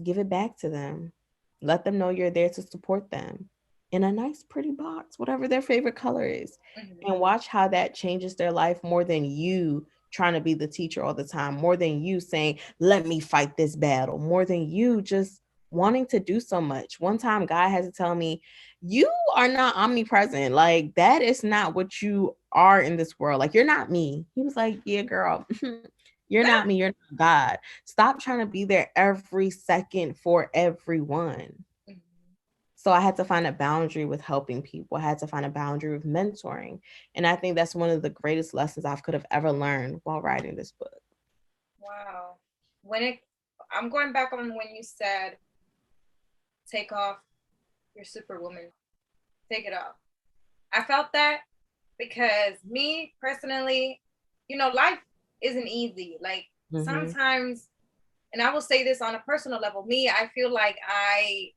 Speaker 2: Give it back to them. Let them know you're there to support them in a nice, pretty box, whatever their favorite color is. And watch how that changes their life more than you trying to be the teacher all the time, more than you saying, let me fight this battle, more than you just wanting to do so much. One time, God had to tell me, you are not omnipresent. Like, that is not what you are in this world. Like, you're not me. He was like, yeah, girl, you're not me. You're not God. Stop trying to be there every second for everyone. So I had to find a boundary with helping people. I had to find a boundary with mentoring. And I think that's one of the greatest lessons I could have ever learned while writing this book.
Speaker 1: Wow. I'm going back on when you said, take off your superwoman. Take it off. I felt that because me personally, life isn't easy. Like, sometimes, and I will say this on a personal level, I feel like I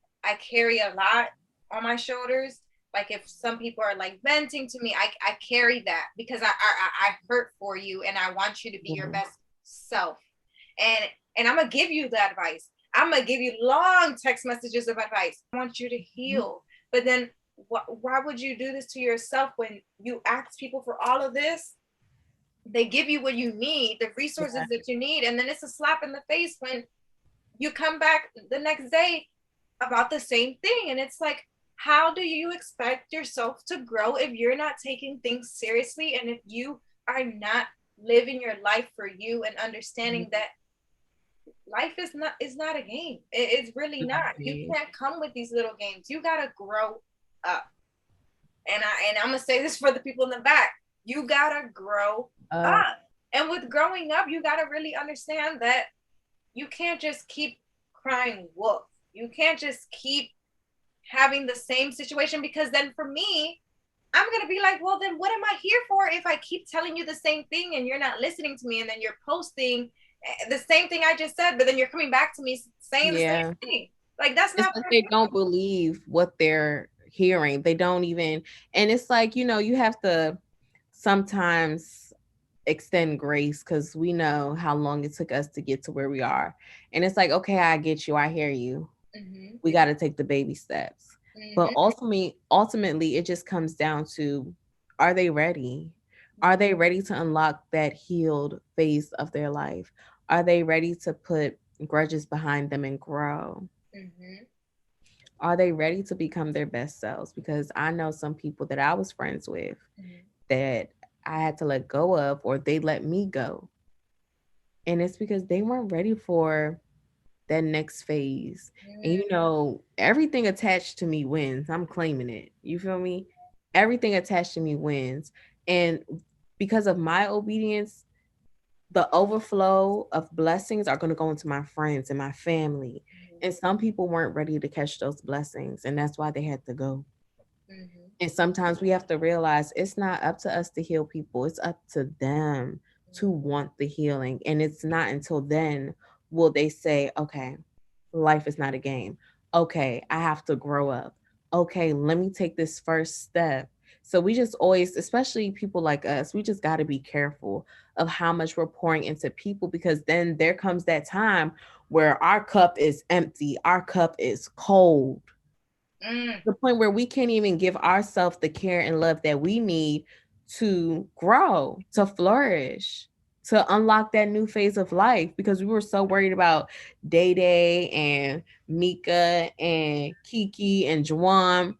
Speaker 1: carry a lot on my shoulders. Like, if some people are like venting to me, I carry that because I hurt for you and I want you to be your best self. And I'm gonna give you the advice. I'm gonna give you long text messages of advice. I want you to heal. But then why would you do this to yourself when you ask people for all of this they give you what you need, the resources that you need, and then it's a slap in the face when you come back the next day about the same thing. And it's like, how do you expect yourself to grow if you're not taking things seriously, and if you are not living your life for you and understanding that life is not a game. It's really not. You can't come with these little games. You gotta grow up. And I'm gonna say this for the people in the back. You gotta grow up. And with growing up, you gotta really understand that you can't just keep crying wolf. You can't just keep having the same situation, because then for me, I'm gonna be like, well, then what am I here for if I keep telling you the same thing and you're not listening to me, and then you're posting the same thing I just said, but then you're coming back to me saying the same thing. Like, that's not
Speaker 2: like they don't believe what they're hearing. They don't even, and it's like, you know, you have to sometimes extend grace because we know how long it took us to get to where we are. And it's like, okay, I get you, I hear you. Mm-hmm. We got to take the baby steps. Mm-hmm. But ultimately, it just comes down to, are they ready? Are they ready to unlock that healed phase of their life? Are they ready to put grudges behind them and grow? Mm-hmm. Are they ready to become their best selves? Because I know some people that I was friends with that I had to let go of, or they let me go. And it's because they weren't ready for that next phase. And you know, everything attached to me wins. I'm claiming it. You feel me? Everything attached to me wins. And because of my obedience, the overflow of blessings are going to go into my friends and my family. And some people weren't ready to catch those blessings, and that's why they had to go. Mm-hmm. And sometimes we have to realize it's not up to us to heal people. It's up to them to want the healing. And it's not until then will they say, okay, life is not a game. Okay, I have to grow up. Okay, let me take this first step. So we just always, especially people like us, we just got to be careful of how much we're pouring into people, because then there comes that time where our cup is empty, our cup is cold. The point where we can't even give ourselves the care and love that we need to grow, to flourish, to unlock that new phase of life, because we were so worried about Day Day and Mika and Kiki and Juwan.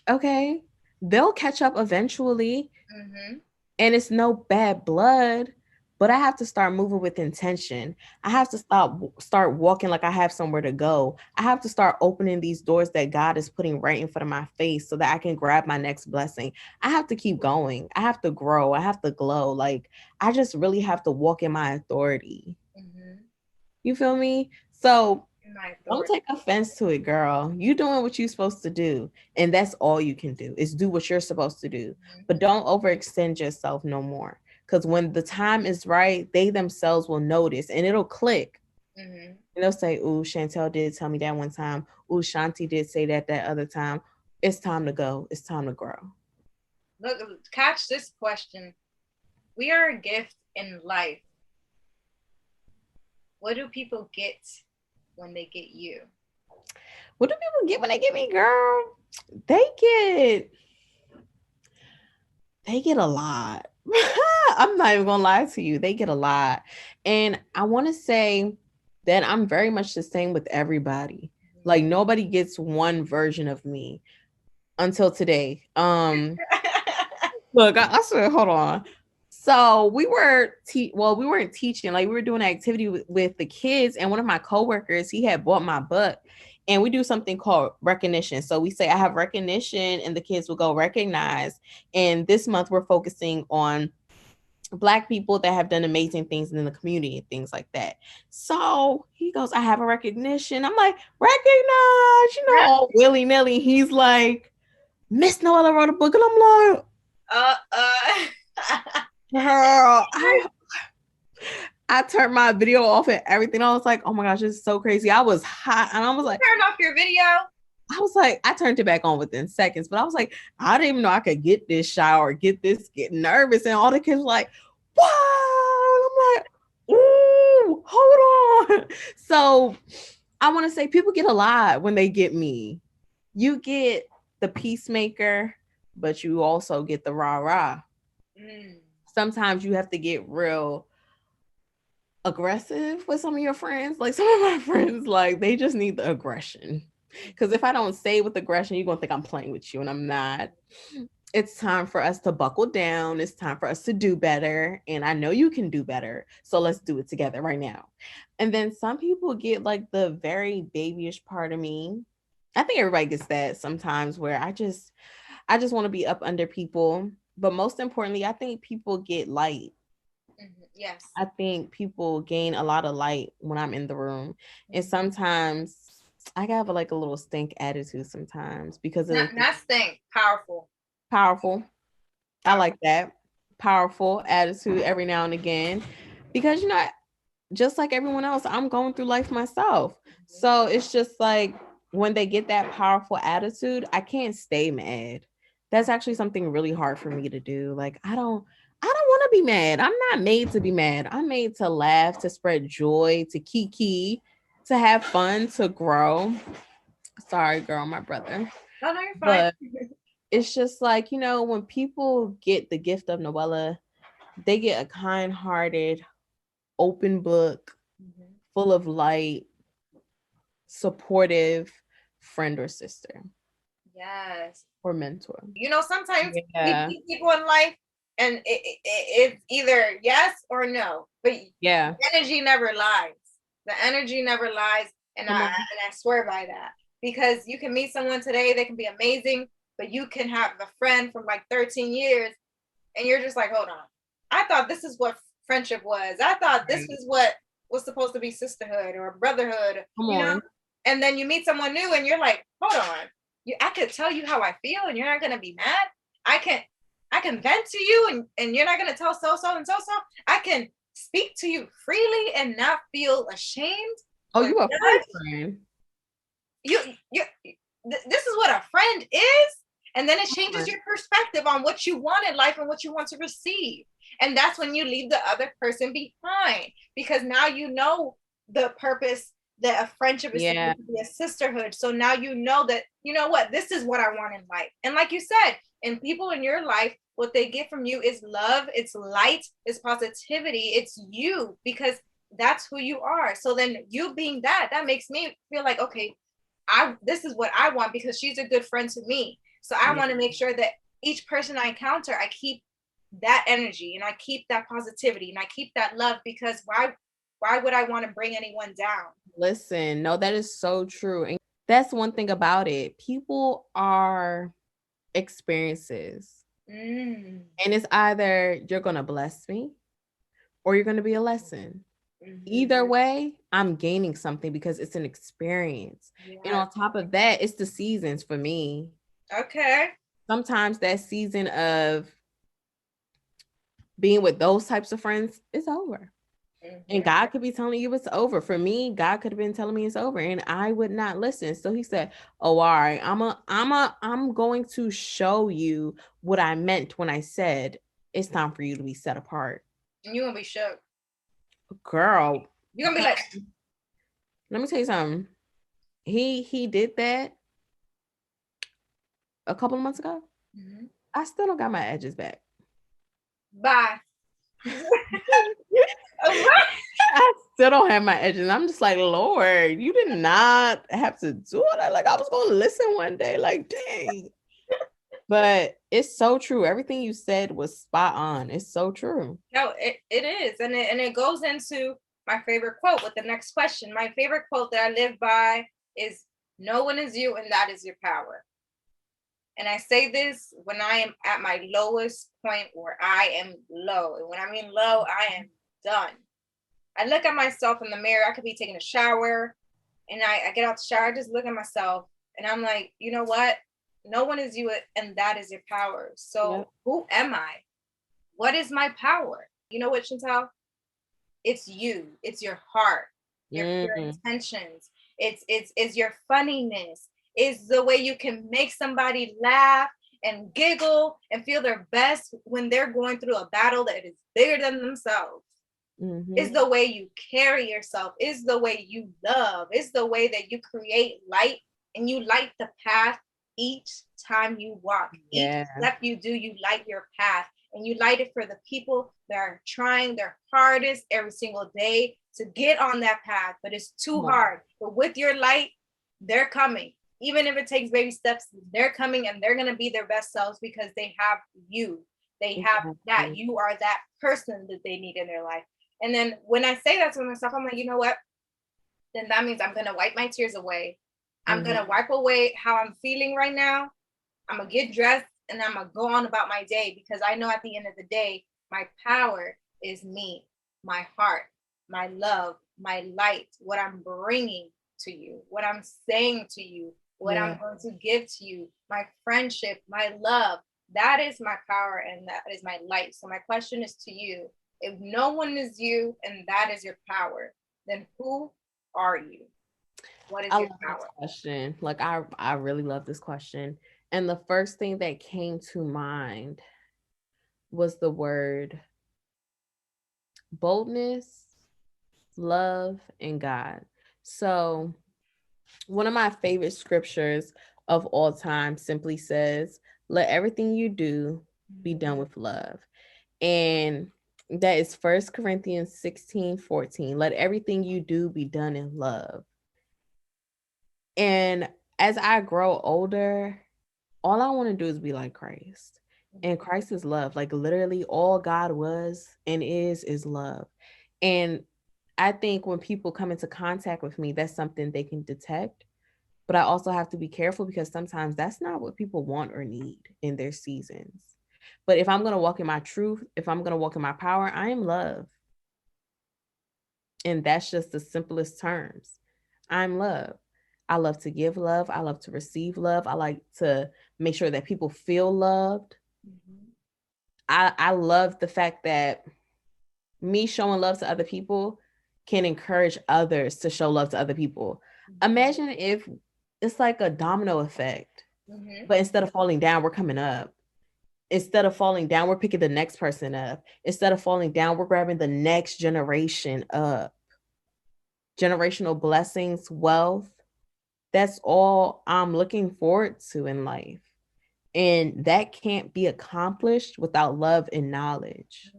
Speaker 2: Okay, they'll catch up eventually. Mm-hmm. And it's no bad blood, but I have to start moving with intention. I have to start walking like I have somewhere to go. I have to start opening these doors that God is putting right in front of my face so that I can grab my next blessing. I have to keep going. I have to grow. I have to glow. Like, I just really have to walk in my authority. Mm-hmm. You feel me? So don't take offense to it, girl. You doing what you're supposed to do. And that's all you can do, is do what you're supposed to do. Mm-hmm. But don't overextend yourself no more. Because when the time is right, they themselves will notice and it'll click. Mm-hmm. And they'll say, ooh, Chantel did tell me that one time. Ooh, Shanty did say that other time. It's time to go. It's time to grow.
Speaker 1: Look, catch this question. We are a gift in life. What do people get when they get you?
Speaker 2: What do people get when they get me, girl? They get a lot. I'm not even gonna lie to you. They get a lot. And I want to say that I'm very much the same with everybody. Like, nobody gets one version of me until today. Look, I said, hold on. So we were we weren't teaching, like we were doing an activity with the kids, and one of my coworkers, he had bought my book, and we do something called recognition. So we say I have recognition, and the kids will go recognize. And this month we're focusing on Black people that have done amazing things in the community and things like that. So he goes, I have a recognition. I'm like, recognize, you know, all willy-nilly. He's like, Miss Nowela wrote a book, and I'm like, girl, I turned my video off and everything. I was like, oh my gosh, this is so crazy. I was hot, and I was like,
Speaker 1: turn off your video.
Speaker 2: I was like, I turned it back on within seconds, but I was like, I didn't even know I could get this shower, get nervous. And all the kids were like, wow. I'm like, ooh, hold on. So I want to say people get a lot when they get me. You get the peacemaker, but you also get the rah-rah. sometimes you have to get real aggressive with some of your friends. Like some of my friends, like they just need the aggression. Because if I don't say with aggression, you're gonna think I'm playing with you, and I'm not. It's time for us to buckle down. It's time for us to do better. And I know you can do better. So let's do it together right now. And then some people get like the very babyish part of me. I think everybody gets that sometimes where I just want to be up under people. But most importantly, I think people get light.
Speaker 1: Yes.
Speaker 2: I think people gain a lot of light when I'm in the room. And sometimes I have like a little stink attitude sometimes because of
Speaker 1: Not stink, powerful.
Speaker 2: powerful. I like that. Powerful attitude every now and again. Because just like everyone else, I'm going through life myself. So it's just like when they get that powerful attitude, I can't stay mad. That's actually something really hard for me to do. Like I don't want to be mad. I'm not made to be mad. I'm made to laugh, to spread joy, to kiki, to have fun, to grow. Sorry, girl, my brother.
Speaker 1: No, you're fine.
Speaker 2: But it's just like, when people get the gift of Nowela, they get a kind-hearted, open book, full of light, supportive friend or sister.
Speaker 1: Yes.
Speaker 2: Or mentor.
Speaker 1: Sometimes we
Speaker 2: Yeah.
Speaker 1: meet people in life and it's either yes or no, but
Speaker 2: Yeah.
Speaker 1: the energy never lies. The energy never lies. And
Speaker 2: Come
Speaker 1: I
Speaker 2: on.
Speaker 1: swear by that, because you can meet someone today, they can be amazing, but you can have a friend from like 13 years and you're just like, hold on. I thought this is what friendship was. I thought this was what was supposed to be sisterhood or brotherhood,
Speaker 2: Come on.
Speaker 1: And then you meet someone new and you're like, hold on. I could tell you how I feel and you're not gonna be mad. I can vent to you and you're not gonna tell so and so. I can speak to you freely and not feel ashamed.
Speaker 2: Oh, you a friend.
Speaker 1: This is what a friend is. And then it changes your perspective on what you want in life and what you want to receive. And that's when you leave the other person behind, because now you know the purpose that a friendship is supposed to be, a sisterhood. So now you know that, what, this is what I want in life. And like you said, and people in your life, what they get from you is love, it's light, it's positivity, it's you, because that's who you are. So then you being that makes me feel like, okay, this is what I want, because she's a good friend to me. So I want to make sure that each person I encounter, I keep that energy and I keep that positivity and I keep that love, because why would I want to bring anyone down?
Speaker 2: Listen, no, that is so true. And that's one thing about it. People are experiences. And it's either you're going to bless me or you're going to be a lesson. Either way, I'm gaining something because it's an experience. And on top of that, it's the seasons for me.
Speaker 1: Okay.
Speaker 2: Sometimes that season of being with those types of friends is over. And God could be telling you it's over. For me, God could have been telling me it's over and I would not listen. So he said, "Oh, all right, I'm going to show you what I meant when I said it's time for you to be set apart."
Speaker 1: And you're gonna be shook.
Speaker 2: Girl.
Speaker 1: You're gonna be like,
Speaker 2: let me tell you something. He did that a couple of months ago. I still don't got my edges back.
Speaker 1: Bye.
Speaker 2: I still don't have my edges. I'm just like, Lord, you did not have to do it. Like I was gonna listen one day. Like, dang. But it's so true. Everything you said was spot on. It's so true.
Speaker 1: No, it is. And it goes into my favorite quote with the next question. My favorite quote that I live by is, "No one is you and that is your power." And I say this when I am at my lowest point, where I am low. And when I mean low, I am done. I look at myself in the mirror. I could be taking a shower and I get out the shower. I just look at myself and I'm like, you know what? No one is you and that is your power. So who am I? What is my power? You know what, Shantal? It's you. It's your heart, your intentions. It's your funniness. It's the way you can make somebody laugh and giggle and feel their best when they're going through a battle that is bigger than themselves. It's the way you carry yourself. It's the way you love. It's the way that you create light and you light the path each time you walk. Each step you do, you light your path. and you light it for the people that are trying their hardest every single day to get on that path, but it's too hard. But with your light, they're coming. Even if it takes baby steps, they're coming, and they're going to be their best selves because they have you. They have that. You are that person that they need in their life. And then when I say that to myself, I'm like, you know what? Then that means I'm going to wipe my tears away. I'm going to wipe away how I'm feeling right now. I'm going to get dressed and I'm going to go on about my day, because I know at the end of the day, my power is me, my heart, my love, my light, what I'm bringing to you, what I'm saying to you, what I'm going to give to you, my friendship, my love. That is my power and that is my light. So my question is to you, if no one is you and that is your power, then who are you? What is your power?
Speaker 2: Question. Like I really love this question. And the first thing that came to mind was the word boldness, love, and God. So one of my favorite scriptures of all time simply says, let everything you do be done with love. And that is 1 Corinthians 16:14. Let everything you do be done in love. And as I grow older, all I want to do is be like Christ. And Christ is love. Like literally all God was and is love. And I think when people come into contact with me, that's something they can detect. But I also have to be careful because sometimes that's not what people want or need in their seasons. But if I'm going to walk in my truth, if I'm going to walk in my power, I am love. And that's just the simplest terms. I'm love. I love to give love. I love to receive love. I like to make sure that people feel loved. I love the fact that me showing love to other people can encourage others to show love to other people. Imagine if it's like a domino effect, but instead of falling down, we're coming up. Instead of falling down, we're picking the next person up. Instead of falling down, we're grabbing the next generation up. Generational blessings, wealth. That's all I'm looking forward to in life. And that can't be accomplished without love and knowledge.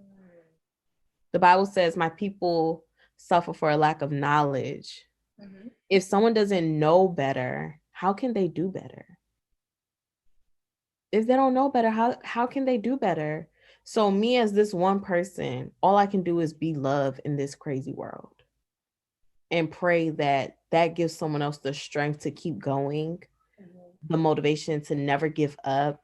Speaker 2: The Bible says, my people suffer for a lack of knowledge. If someone doesn't know better, how can they do better? If they don't know better, how can they do better? So me as this one person, all I can do is be love in this crazy world and pray that that gives someone else the strength to keep going, the motivation to never give up,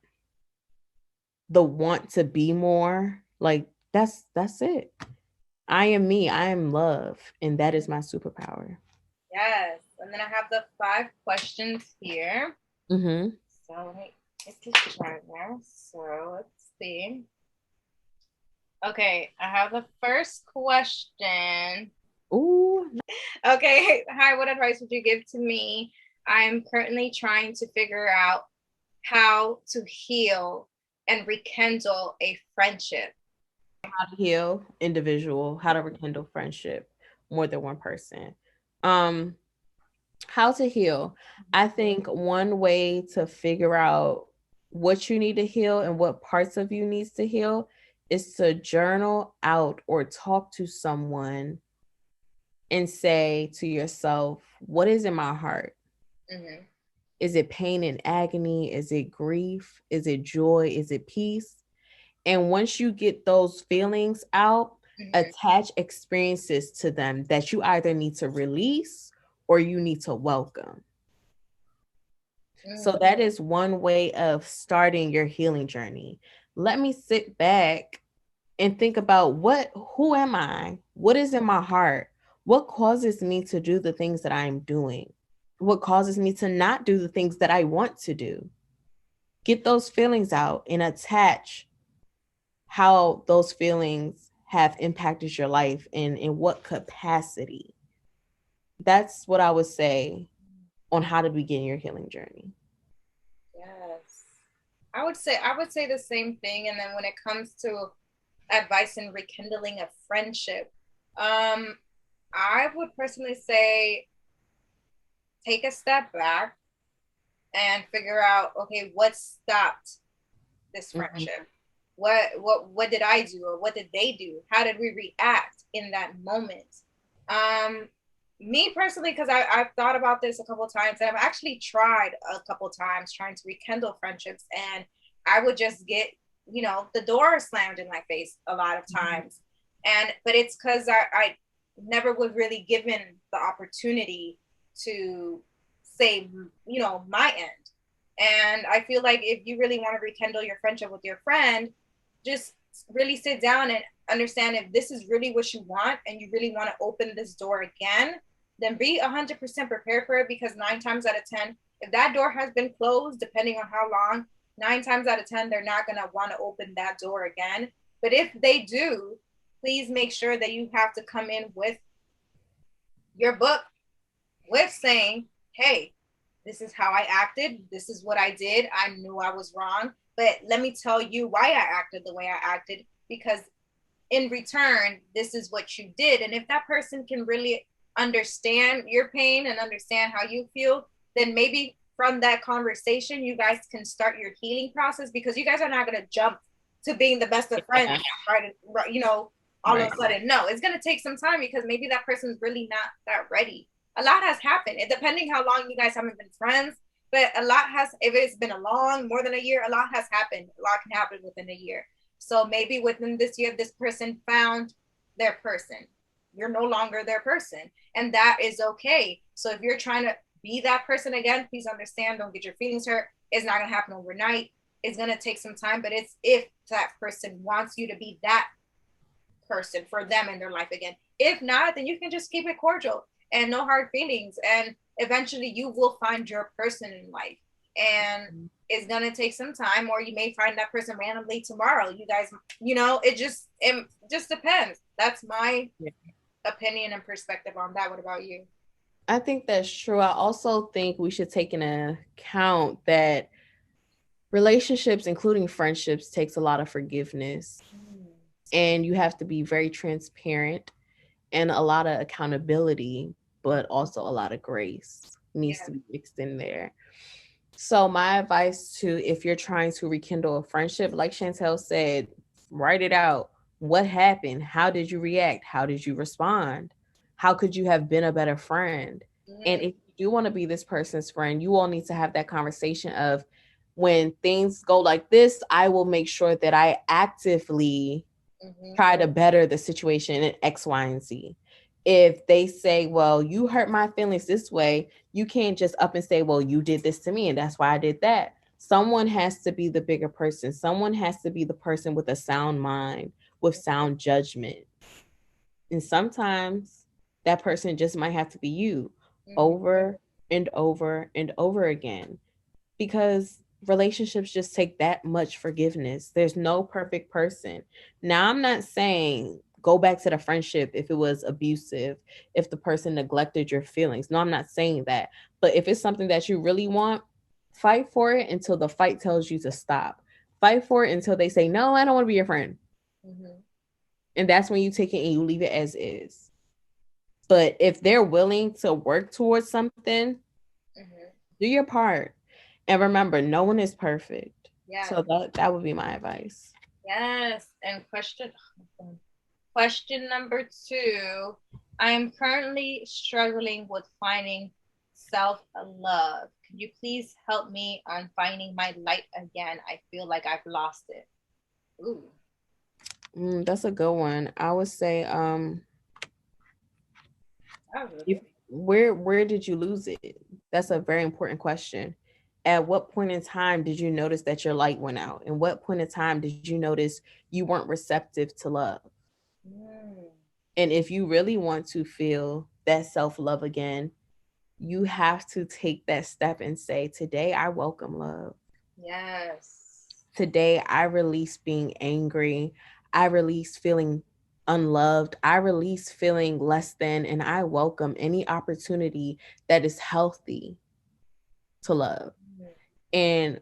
Speaker 2: the want to be more. Like that's it. I am me. I am love, and that is my superpower.
Speaker 1: Yes. And then I have the 5 questions here. So let me get this chart now. So let's see. Okay, I have the first question.
Speaker 2: Ooh.
Speaker 1: Okay. Hi, what advice would you give to me? I am currently trying to figure out how to heal and rekindle a friendship.
Speaker 2: How to heal individual, how to rekindle friendship, more than one person. How to heal. I think one way to figure out what you need to heal and what parts of you needs to heal is to journal out or talk to someone and say to yourself, what is in my heart? Is it pain and agony? Is it grief? Is it joy? Is it peace? And once you get those feelings out, attach experiences to them that you either need to release or you need to welcome. So that is one way of starting your healing journey. Let me sit back and think about who am I? What is in my heart? What causes me to do the things that I'm doing? What causes me to not do the things that I want to do? Get those feelings out and attach how those feelings have impacted your life and in what capacity. That's what I would say on how to begin your healing journey.
Speaker 1: Yes. I would say the same thing. And then when it comes to advice in rekindling a friendship, I would personally say take a step back and figure out, okay, what stopped this friendship? what did I do, or what did they do? How did we react in that moment? Me personally, because I've thought about this a couple of times, and I've actually tried a couple of times trying to rekindle friendships, and I would just get, the door slammed in my face a lot of times. But it's because I never was really given the opportunity to say, my end. And I feel like if you really want to rekindle your friendship with your friend, just really sit down and understand if this is really what you want and you really want to open this door again, then be 100% prepared for it, because 9 times out of 10, if that door has been closed, depending on how long, 9 times out of 10, they're not going to want to open that door again. But if they do, please make sure that you have to come in with your book, with saying, hey, this is how I acted. This is what I did. I knew I was wrong. But let me tell you why I acted the way I acted, because in return, this is what you did. And if that person can really understand your pain and understand how you feel, then maybe from that conversation, you guys can start your healing process, because you guys are not going to jump to being the best of friends, right? All of a sudden. No, it's going to take some time, because maybe that person's really not that ready. A lot has happened. It depending how long you guys haven't been friends, but a lot has, if it's been a long, more than a year, a lot has happened. A lot can happen within a year. So maybe within this year, this person found their person. You're no longer their person. And that is okay. So if you're trying to be that person again, please understand, don't get your feelings hurt. It's not going to happen overnight. It's going to take some time, but it's if that person wants you to be that person for them in their life again. If not, then you can just keep it cordial and no hard feelings. And eventually you will find your person in life. And it's going to take some time, or you may find that person randomly tomorrow. You guys, it just depends. That's my opinion and perspective on that. What about you?
Speaker 2: I think that's true. I also think we should take into account that relationships, including friendships, takes a lot of forgiveness. And you have to be very transparent, and a lot of accountability, but also a lot of grace needs to be mixed in there. So my advice to, if you're trying to rekindle a friendship, like Shantal said, write it out. What happened? How did you react? How did you respond? How could you have been a better friend? And if you do want to be this person's friend, you all need to have that conversation of, when things go like this, I will make sure that I actively try to better the situation in X, Y, and Z. If they say, well, you hurt my feelings this way, you can't just up and say, well, you did this to me and that's why I did that. Someone has to be the bigger person. Someone has to be the person with a sound mind, with sound judgment. And sometimes that person just might have to be you, over and over and over again, because relationships just take that much forgiveness. There's no perfect person. Now, I'm not saying go back to the friendship if it was abusive, if the person neglected your feelings. No, I'm not saying that. But if it's something that you really want, fight for it until the fight tells you to stop. Fight for it until they say, no, I don't want to be your friend. And that's when you take it and you leave it as is. But if they're willing to work towards something, do your part. And remember, no one is perfect. Yeah. So that would be my advice.
Speaker 1: Yes. And question number 2. I am currently struggling with finding self-love. Could you please help me on finding my light again? I feel like I've lost it. Ooh.
Speaker 2: That's a good one. I would say, where did you lose it? That's a very important question. At what point in time did you notice that your light went out? And what point in time did you notice you weren't receptive to love? And if you really want to feel that self-love again, you have to take that step and say, today I welcome love.
Speaker 1: Yes.
Speaker 2: Today I release being angry. I release feeling unloved. I release feeling less than, and I welcome any opportunity that is healthy to love. And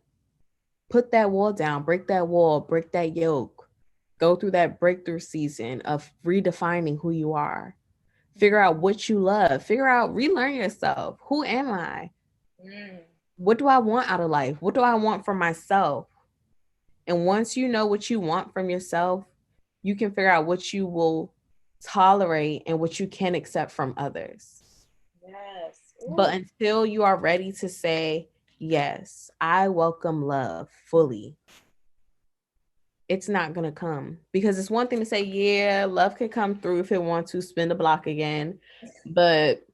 Speaker 2: put that wall down, break that wall, break that yoke, go through that breakthrough season of redefining who you are. Figure out what you love. Figure out, relearn yourself. Who am I? What do I want out of life? What do I want for myself? And once you know what you want from yourself, you can figure out what you will tolerate and what you can accept from others.
Speaker 1: Yes.
Speaker 2: But
Speaker 1: Ooh.
Speaker 2: until you are ready to say, yes, I welcome love fully, it's not going to come. Because it's one thing to say, yeah, love can come through if it wants to spin the block again. But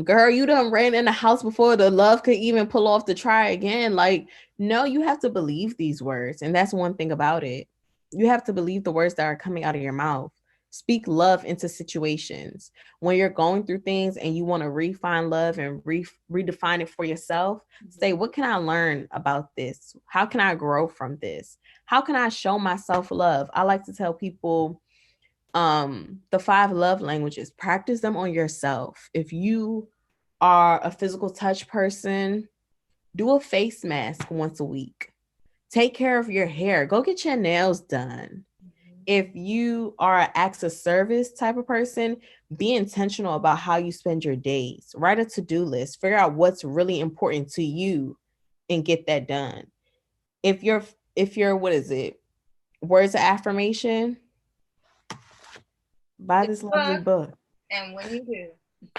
Speaker 2: girl, you done ran in the house before the love could even pull off to try again. Like, no, you have to believe these words. And that's one thing about it. You have to believe the words that are coming out of your mouth. Speak love into situations. When you're going through things and you want to refine love and redefine it for yourself, say, what can I learn about this? How can I grow from this? How can I show myself love? I like to tell people the 5 love languages, practice them on yourself. If you are a physical touch person, do a face mask once a week. Take care of your hair, go get your nails done. If you are an acts of service type of person, be intentional about how you spend your days. Write a to-do list, figure out what's really important to you and get that done. If you're what is it, words of affirmation, buy
Speaker 1: Get
Speaker 2: this
Speaker 1: the
Speaker 2: lovely
Speaker 1: book,
Speaker 2: book.
Speaker 1: and when you do,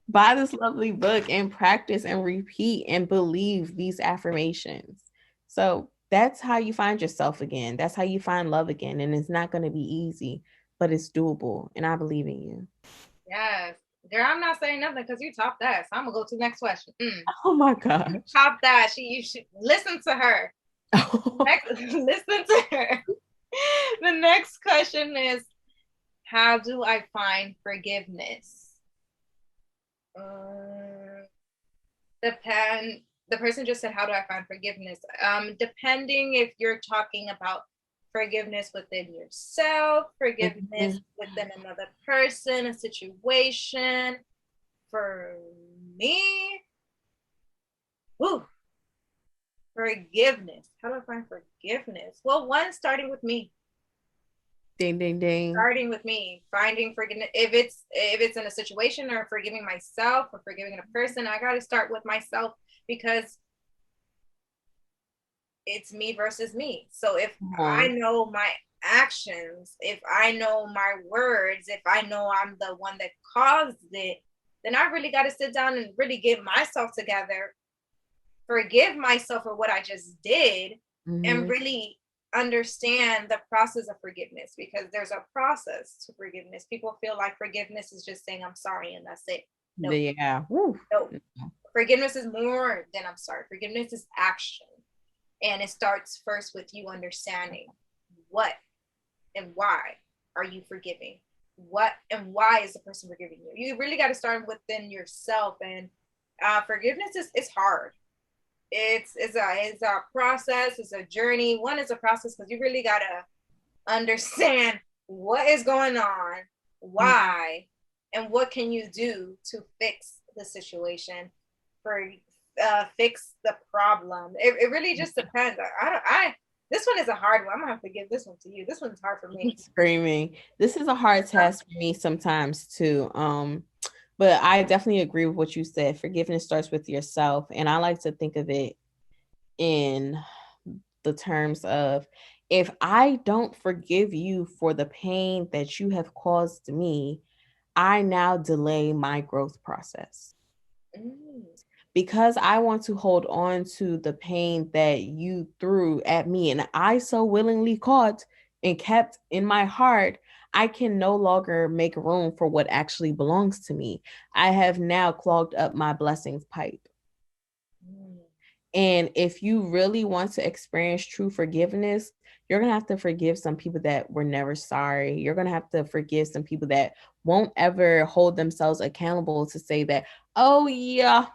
Speaker 2: Buy this lovely book and practice and repeat and believe these affirmations. So that's how you find yourself again. That's how you find love again. And it's not going to be easy, but it's doable. And I believe in you.
Speaker 1: yes. Girl, I'm not saying nothing because you top that. So I'm gonna go to the next question.
Speaker 2: Oh my gosh.
Speaker 1: Top that. You should listen to her. Listen to her. The next question is, how do I find forgiveness? Um, depend. The person just said, "How do I find forgiveness?" Depending if you're talking about forgiveness within yourself, forgiveness within another person, a situation. For me, whew, forgiveness. How do I find forgiveness? Well, one, starting with me.
Speaker 2: Ding, ding, ding.
Speaker 1: Starting with me, finding forgiveness. If it's in a situation or forgiving myself or forgiving a person, I got to start with myself because it's me versus me. So if I know my actions, if I know my words, if I know I'm the one that caused it, then I really got to sit down and really get myself together, forgive myself for what I just did, and really understand the process of forgiveness, because there's a process to forgiveness. People feel like forgiveness is just saying I'm sorry and that's it. No.
Speaker 2: Yeah. Woo.
Speaker 1: No. Forgiveness is more than I'm sorry. Forgiveness is action. And it starts first with you understanding what and why are you forgiving? What and why is the person forgiving you? You really got to start within yourself. And forgiveness is hard. It's a process. It's a journey. One is a process because you really got to understand what is going on, why, and what can you do to fix the situation, for fix the problem. It really just depends. I this one is a hard one. I'm gonna have to give this one to you. This one's hard for me.
Speaker 2: Screaming. This is a hard task for me sometimes too. But I definitely agree with what you said. Forgiveness starts with yourself. And I like to think of it in the terms of, if I don't forgive you for the pain that you have caused me, I now delay my growth process. Because I want to hold on to the pain that you threw at me and I so willingly caught and kept in my heart, I can no longer make room for what actually belongs to me. I have now clogged up my blessings pipe. And if you really want to experience true forgiveness, you're going to have to forgive some people that were never sorry. You're going to have to forgive some people that won't ever hold themselves accountable to say that, oh, yeah,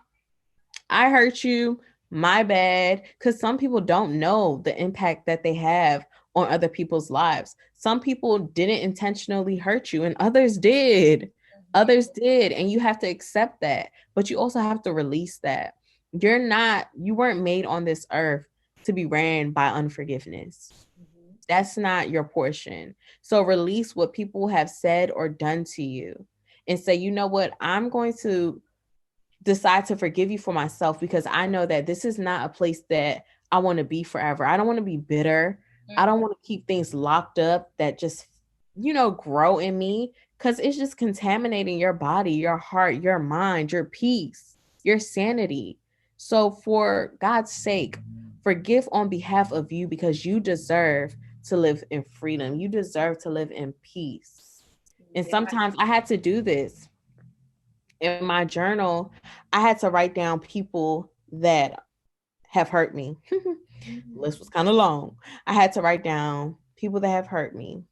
Speaker 2: I hurt you, my bad. Because some people don't know the impact that they have on other people's lives. Some people didn't intentionally hurt you, and others did. Others did. And you have to accept that. But you also have to release that. You weren't made on this earth to be ran by unforgiveness. That's not your portion. So release what people have said or done to you and say, you know what, I'm going to decide to forgive you for myself, because I know that this is not a place that I want to be forever. I don't want to be bitter. I don't want to keep things locked up that just, grow in me, because it's just contaminating your body, your heart, your mind, your peace, your sanity. So, for God's sake, forgive on behalf of you, because you deserve to live in freedom. You deserve to live in peace. And sometimes I had to do this. In my journal, I had to write down people that have hurt me. The list was kind of long. I had to write down people that have hurt me.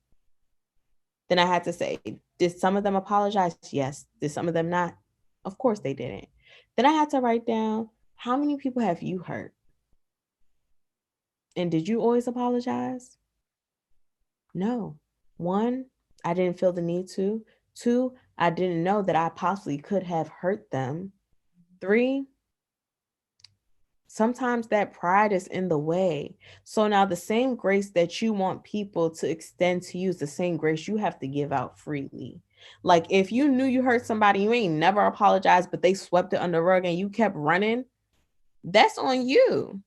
Speaker 2: Then I had to say, did some of them apologize? Yes. Did some of them not? Of course they didn't. Then I had to write down, how many people have you hurt? And did you always apologize? No. One, I didn't feel the need to. Two, I didn't know that I possibly could have hurt them. Three, sometimes that pride is in the way. So now the same grace that you want people to extend to you is the same grace you have to give out freely. Like, if you knew you hurt somebody, you ain't never apologized, but they swept it under the rug and you kept running, that's on you.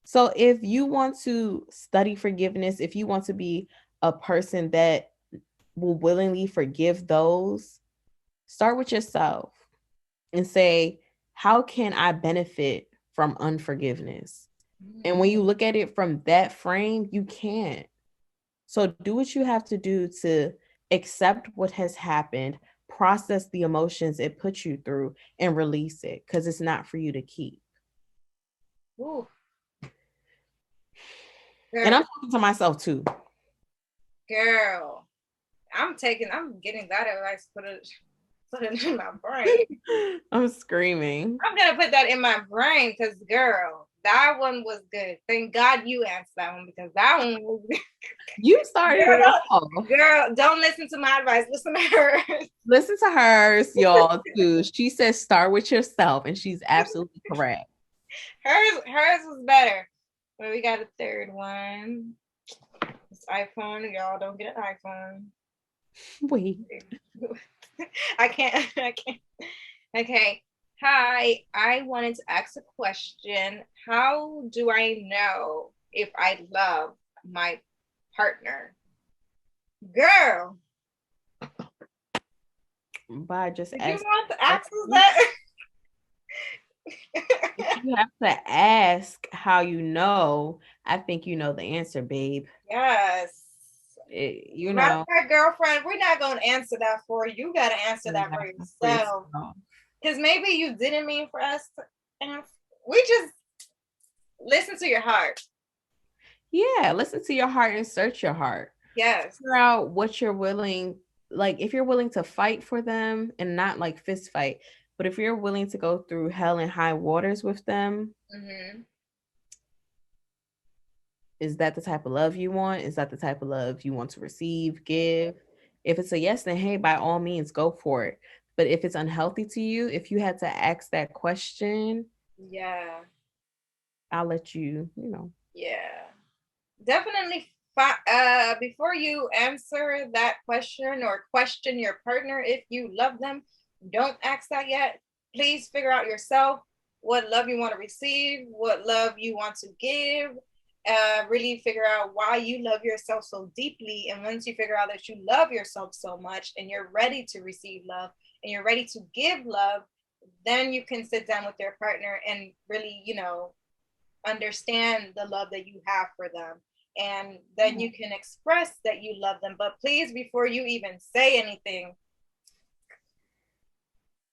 Speaker 2: So if you want to study forgiveness, if you want to be a person that will willingly forgive those, start with yourself and say, how can I benefit from unforgiveness? And when you look at it from that frame, you can't. So do what you have to do to accept what has happened, process the emotions it puts you through, and release it, because it's not for you to keep.
Speaker 1: Ooh.
Speaker 2: And I'm talking to myself too.
Speaker 1: Girl, I'm getting that advice, put it in my brain.
Speaker 2: I'm screaming.
Speaker 1: I'm gonna put that in my brain, because girl, that one was good. Thank God you answered that one, because that one was good.
Speaker 2: You started it all.
Speaker 1: Girl, don't listen to my advice. Listen to hers.
Speaker 2: Listen to hers, y'all, too. She says start with yourself, and she's absolutely correct.
Speaker 1: Hers was better. But we got a third one. It's iPhone. Y'all don't get an iPhone.
Speaker 2: Wait.
Speaker 1: I can't. Okay. Hi, I wanted to ask a question. How do I know if I love my partner? Girl.
Speaker 2: By just
Speaker 1: Did you want to ask us that?
Speaker 2: If you have to ask how you know, I think you know the answer, babe.
Speaker 1: Yes.
Speaker 2: You
Speaker 1: Matter
Speaker 2: know.
Speaker 1: of fact, girlfriend, we're not going to answer that for you. You got to answer that for yourself. Because maybe you didn't mean for us to ask. We just listen to your heart.
Speaker 2: Yeah, listen to your heart and search your heart.
Speaker 1: Yes.
Speaker 2: Figure out what you're willing, like if you're willing to fight for them, and not like fist fight, but if you're willing to go through hell and high waters with them, is that the type of love you want? Is that the type of love you want to receive, give? If it's a yes, then hey, by all means, go for it. But if it's unhealthy to you, if you had to ask that question,
Speaker 1: yeah,
Speaker 2: I'll let you,
Speaker 1: Yeah. Definitely, before you answer that question or question your partner if you love them, don't ask that yet. Please figure out yourself what love you want to receive, what love you want to give. Really figure out why you love yourself so deeply. And once you figure out that you love yourself so much and you're ready to receive love and you're ready to give love, then you can sit down with your partner and really, understand the love that you have for them. And then you can express that you love them. But please, before you even say anything,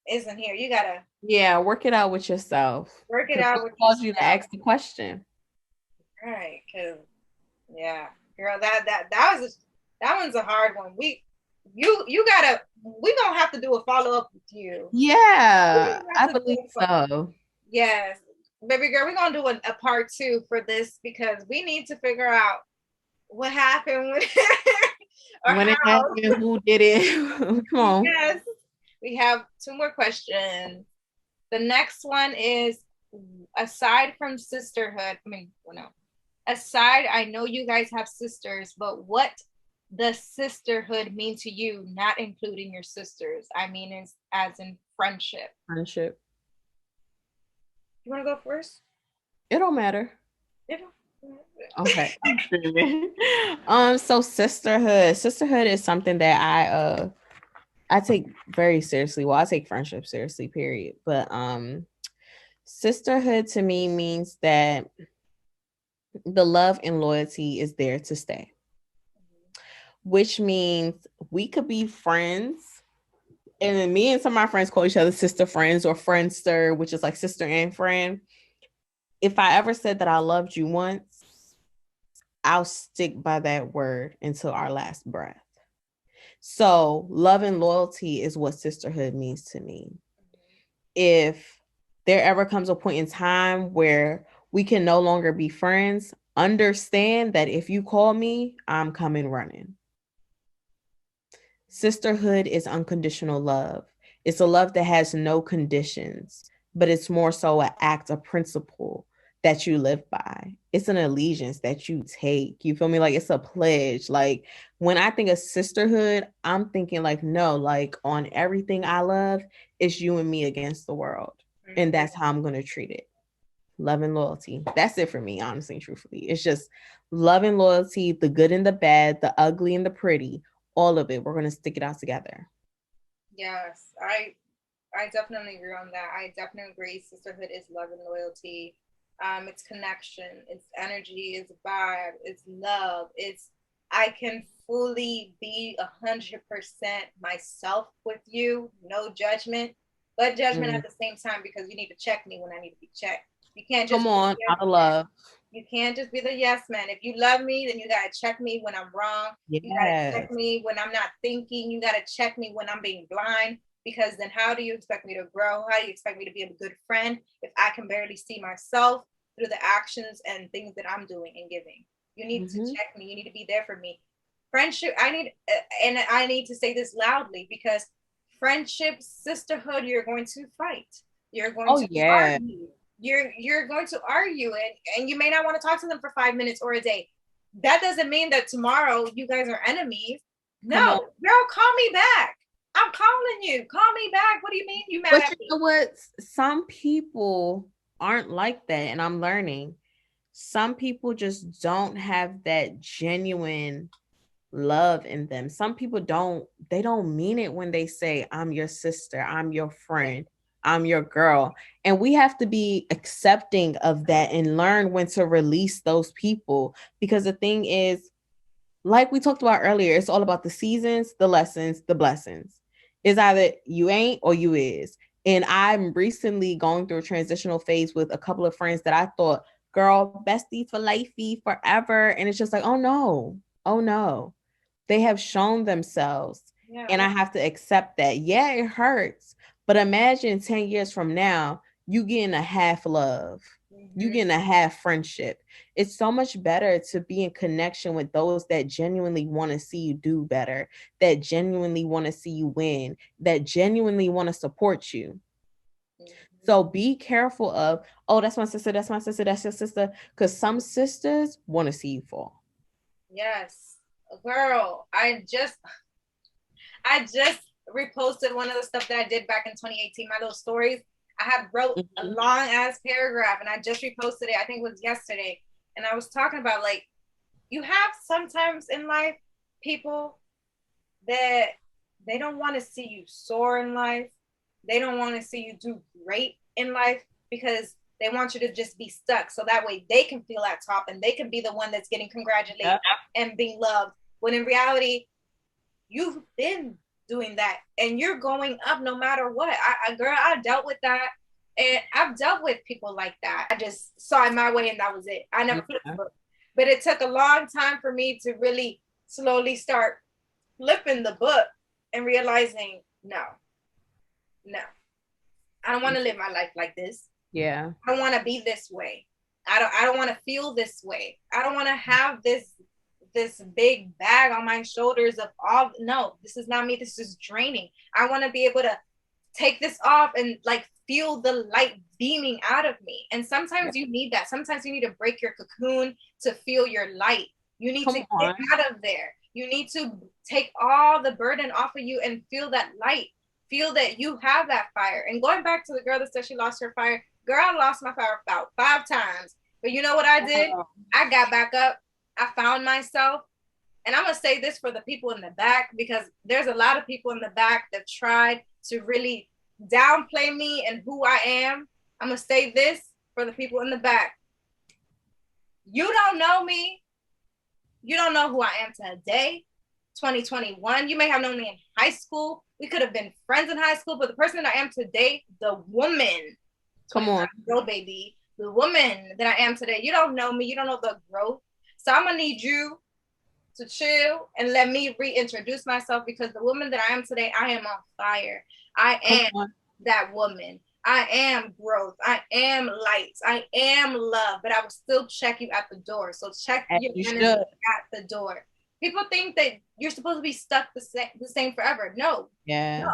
Speaker 1: isn't here. You gotta
Speaker 2: work it out with yourself.
Speaker 1: Work it out with
Speaker 2: yourself. You to ask the question.
Speaker 1: Right, because girl, that one's a hard one. We gonna have to do a follow-up with you.
Speaker 2: Yeah, I believe so.
Speaker 1: Yes. Baby girl, we're gonna do a part 2 for this, because we need to figure out what happened with
Speaker 2: when it happened, who did it. Come on.
Speaker 1: Yes. We have 2 more questions. The next one is, aside from sisterhood, aside, I know you guys have sisters, but what does sisterhood mean to you, not including your sisters? I mean, as in friendship.
Speaker 2: Friendship.
Speaker 1: You want to go first?
Speaker 2: It don't matter. Okay. So sisterhood is something that I take very seriously. Well, I take friendship seriously, period. But sisterhood to me means that the love and loyalty is there to stay, which means we could be friends. And then me and some of my friends call each other sister friends or friendster, which is like sister and friend. If I ever said that I loved you once, I'll stick by that word until our last breath. So, love and loyalty is what sisterhood means to me. If there ever comes a point in time where we can no longer be friends, understand that if you call me, I'm coming running. Sisterhood is unconditional love. It's a love that has no conditions, but it's more so an act, a principle that you live by. It's an allegiance that you take. You feel me? Like it's a pledge. Like when I think of sisterhood, I'm thinking like, no, like on everything I love, it's you and me against the world. And that's how I'm going to treat it. Love and loyalty. That's it for me, honestly, truthfully. It's just love and loyalty, the good and the bad, the ugly and the pretty, all of it. We're going to stick it out together.
Speaker 1: Yes, I definitely agree on that. I definitely agree. Sisterhood is love and loyalty. It's connection. It's energy. It's vibe. It's love. It's I can fully be 100% myself with you. No judgment, but judgment at the same time because you need to check me when I need to be checked. You can't just
Speaker 2: Come on,
Speaker 1: yes
Speaker 2: out of
Speaker 1: man.
Speaker 2: love.
Speaker 1: You can't just be the yes man. If you love me, then you gotta check me when I'm wrong. You gotta check
Speaker 2: Yes.
Speaker 1: me when I'm not thinking. You gotta check me when I'm being blind. Because then how do you expect me to grow? How do you expect me to be a good friend if I can barely see myself through the actions and things that I'm doing and giving? You need to
Speaker 2: Mm-hmm.
Speaker 1: check me. You need to be there for me. Friendship, and I need to say this loudly because friendship, sisterhood, you're going to fight. You're going
Speaker 2: Oh,
Speaker 1: to
Speaker 2: yeah.
Speaker 1: argue. You're going to argue and you may not want to talk to them for 5 minutes or a day. That doesn't mean that tomorrow you guys are enemies.
Speaker 2: Come
Speaker 1: No,
Speaker 2: on.
Speaker 1: girl, call me back. I'm calling you. Call me back. What do you mean you mad
Speaker 2: But
Speaker 1: at
Speaker 2: you
Speaker 1: me?
Speaker 2: know what? Some people aren't like that. And I'm learning. Some people just don't have that genuine love in them. Some people they don't mean it when they say, I'm your sister, I'm your friend, I'm your girl. And we have to be accepting of that and learn when to release those people. Because the thing is, like we talked about earlier, it's all about the seasons, the lessons, the blessings. It's either you ain't or you is. And I'm recently going through a transitional phase with a couple of friends that I thought, girl, bestie for lifey forever. And it's just like, oh no, they have shown themselves.
Speaker 1: Yeah.
Speaker 2: And I have to accept that. Yeah, it hurts. But imagine 10 years from now, you getting a half love, you
Speaker 1: Mm-hmm.
Speaker 2: getting a half friendship. It's so much better to be in connection with those that genuinely want to see you do better, that genuinely want to see you win, that genuinely want to support you.
Speaker 1: Mm-hmm.
Speaker 2: So be careful of, oh, that's my sister, that's my sister, that's your sister. Because some sisters want to see you fall.
Speaker 1: Yes. Girl, I just reposted one of the stuff that I did back in 2018, my little stories. I had wrote a
Speaker 2: Mhm.
Speaker 1: long ass paragraph and I just reposted it. I think it was yesterday. And I was talking about like you have sometimes in life people that they don't want to see you soar in life. They don't want to see you do great in life because they want you to just be stuck. So that way they can feel at top and they can be the one that's getting congratulated
Speaker 2: Yep.
Speaker 1: and being loved. When in reality, you've been doing that and you're going up no matter what. Girl, I dealt with that. And I've dealt with people like that. I just saw it my way and that was it. I never flipped the
Speaker 2: Yeah.
Speaker 1: book. But it took a long time for me to really slowly start flipping the book and realizing, no, no, I don't want to live my life like this.
Speaker 2: Yeah.
Speaker 1: I don't want to be this way. I don't want to feel this way. I don't want to have this big bag on my shoulders of all no, this is not me. This is draining. I want to be able to take this off and like feel the light beaming out of me. And sometimes you need that. Sometimes you need to break your cocoon to feel your light. You need to
Speaker 2: Come
Speaker 1: get
Speaker 2: on.
Speaker 1: out of there. You need to take all the burden off of you and feel that light. Feel that you have that fire. And going back to the girl that said she lost her fire, girl, I lost my fire about 5 times. But you know what I did? I got back up. I found myself. And I'm going to say this for the people in the back, because there's a lot of people in the back that tried to really downplay me and who I am. I'm going to say this for the people in the back. You don't know me. You don't know who I am today, 2021. You may have known me in high school. We could have been friends in high school, but the person that I am today, the woman,
Speaker 2: come on,
Speaker 1: girl, baby, the woman that I am today, you don't know me. You don't know the growth. So I'm going to need you to chill and let me reintroduce myself, because the woman that I am today, I am on fire. I am that woman. I am growth. I am light. I am love, but I will still check you at the door. So check your energy at the door. People think that you're supposed to be stuck the same forever. No.
Speaker 2: Yeah.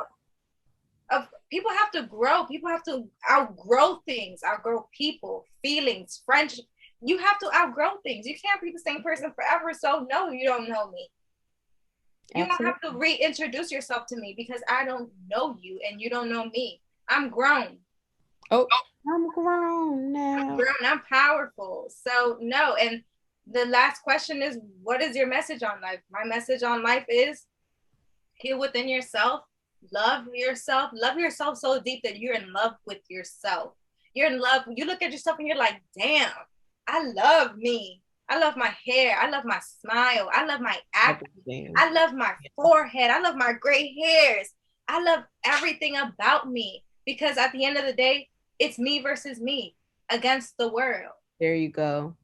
Speaker 1: No. People have to grow. People have to outgrow things, outgrow people, feelings, friendship. You have to outgrow things. You can't be the same person forever. So no, you don't know me. You don't have to reintroduce yourself to me, because I don't know you and you don't know me. I'm grown.
Speaker 2: Oh, I'm grown now.
Speaker 1: I'm grown. I'm powerful. So no. And the last question is, what is your message on life? My message on life is heal within yourself. Love yourself. Love yourself so deep that you're in love with yourself. You're in love. You look at yourself and you're like, damn, I love me. I love my hair. I love my smile. I love my acne. I love my forehead. I love my gray hairs. I love everything about me, because at the end of the day, it's me versus me against the world.
Speaker 2: There you go.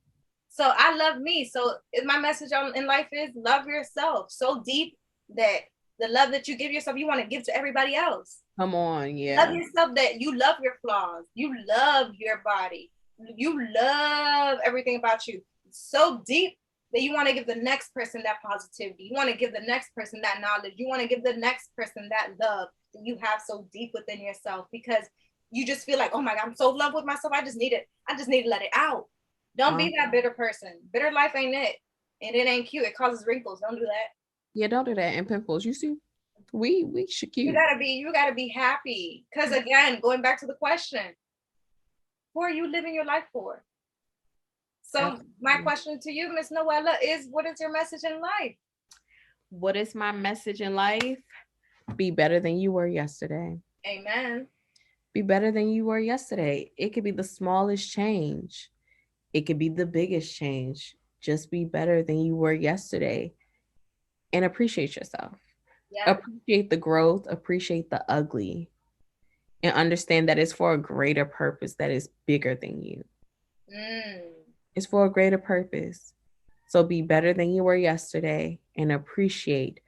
Speaker 1: So I love me. So my message in life is love yourself so deep that the love that you give yourself, you want to give to everybody else.
Speaker 2: Come on, yeah.
Speaker 1: Love yourself, that you love your flaws. You love your body. You love everything about you so deep that you want to give the next person that positivity. You want to give the next person that knowledge. You want to give the next person that love that you have so deep within yourself, because you just feel like, oh my God, I'm so in love with myself. I just need to let it out. Don't be that bitter person. Bitter life ain't it. And it ain't cute. It causes wrinkles. Don't do that.
Speaker 2: Yeah, don't do that. And pimples. You see, we should cute.
Speaker 1: You gotta be happy. Because again, going back to the question, who are you living your life for? So absolutely. My question to you, Miss Nowela, is what is your message in life?
Speaker 2: What is my message in life? Be better than you were yesterday.
Speaker 1: Amen.
Speaker 2: Be better than you were yesterday. It could be the smallest change. It could be the biggest change. Just be better than you were yesterday. And appreciate yourself. Yeah. Appreciate the growth. Appreciate the ugly. And understand that it's for a greater purpose that is bigger than you. It's for a greater purpose. So be better than you were yesterday and appreciate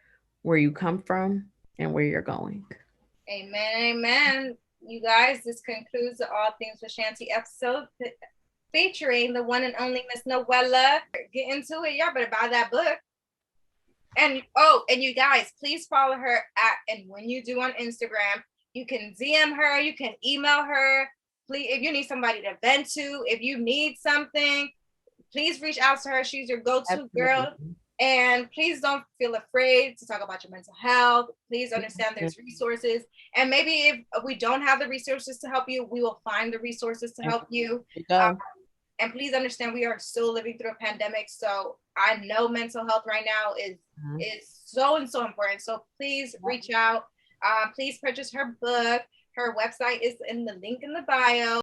Speaker 2: where you come from and where you're going.
Speaker 1: Amen. Amen. You guys, this concludes the All Things with Shanty episode featuring the one and only Miss Nowela. Get into it. Y'all better buy that book. And you guys, please follow her and when you do on Instagram, you can DM her, you can email her. Please, if you need somebody to vent to, if you need something, please reach out to her. She's your go-to girl. And please don't feel afraid to talk about your mental health. Please understand there's resources. And maybe if we don't have the resources to help you, we will find the resources to help you. And please understand we are still living through a pandemic. So I know mental health right now is so important. So please reach out. Please purchase her book. Her website is in the link in the bio.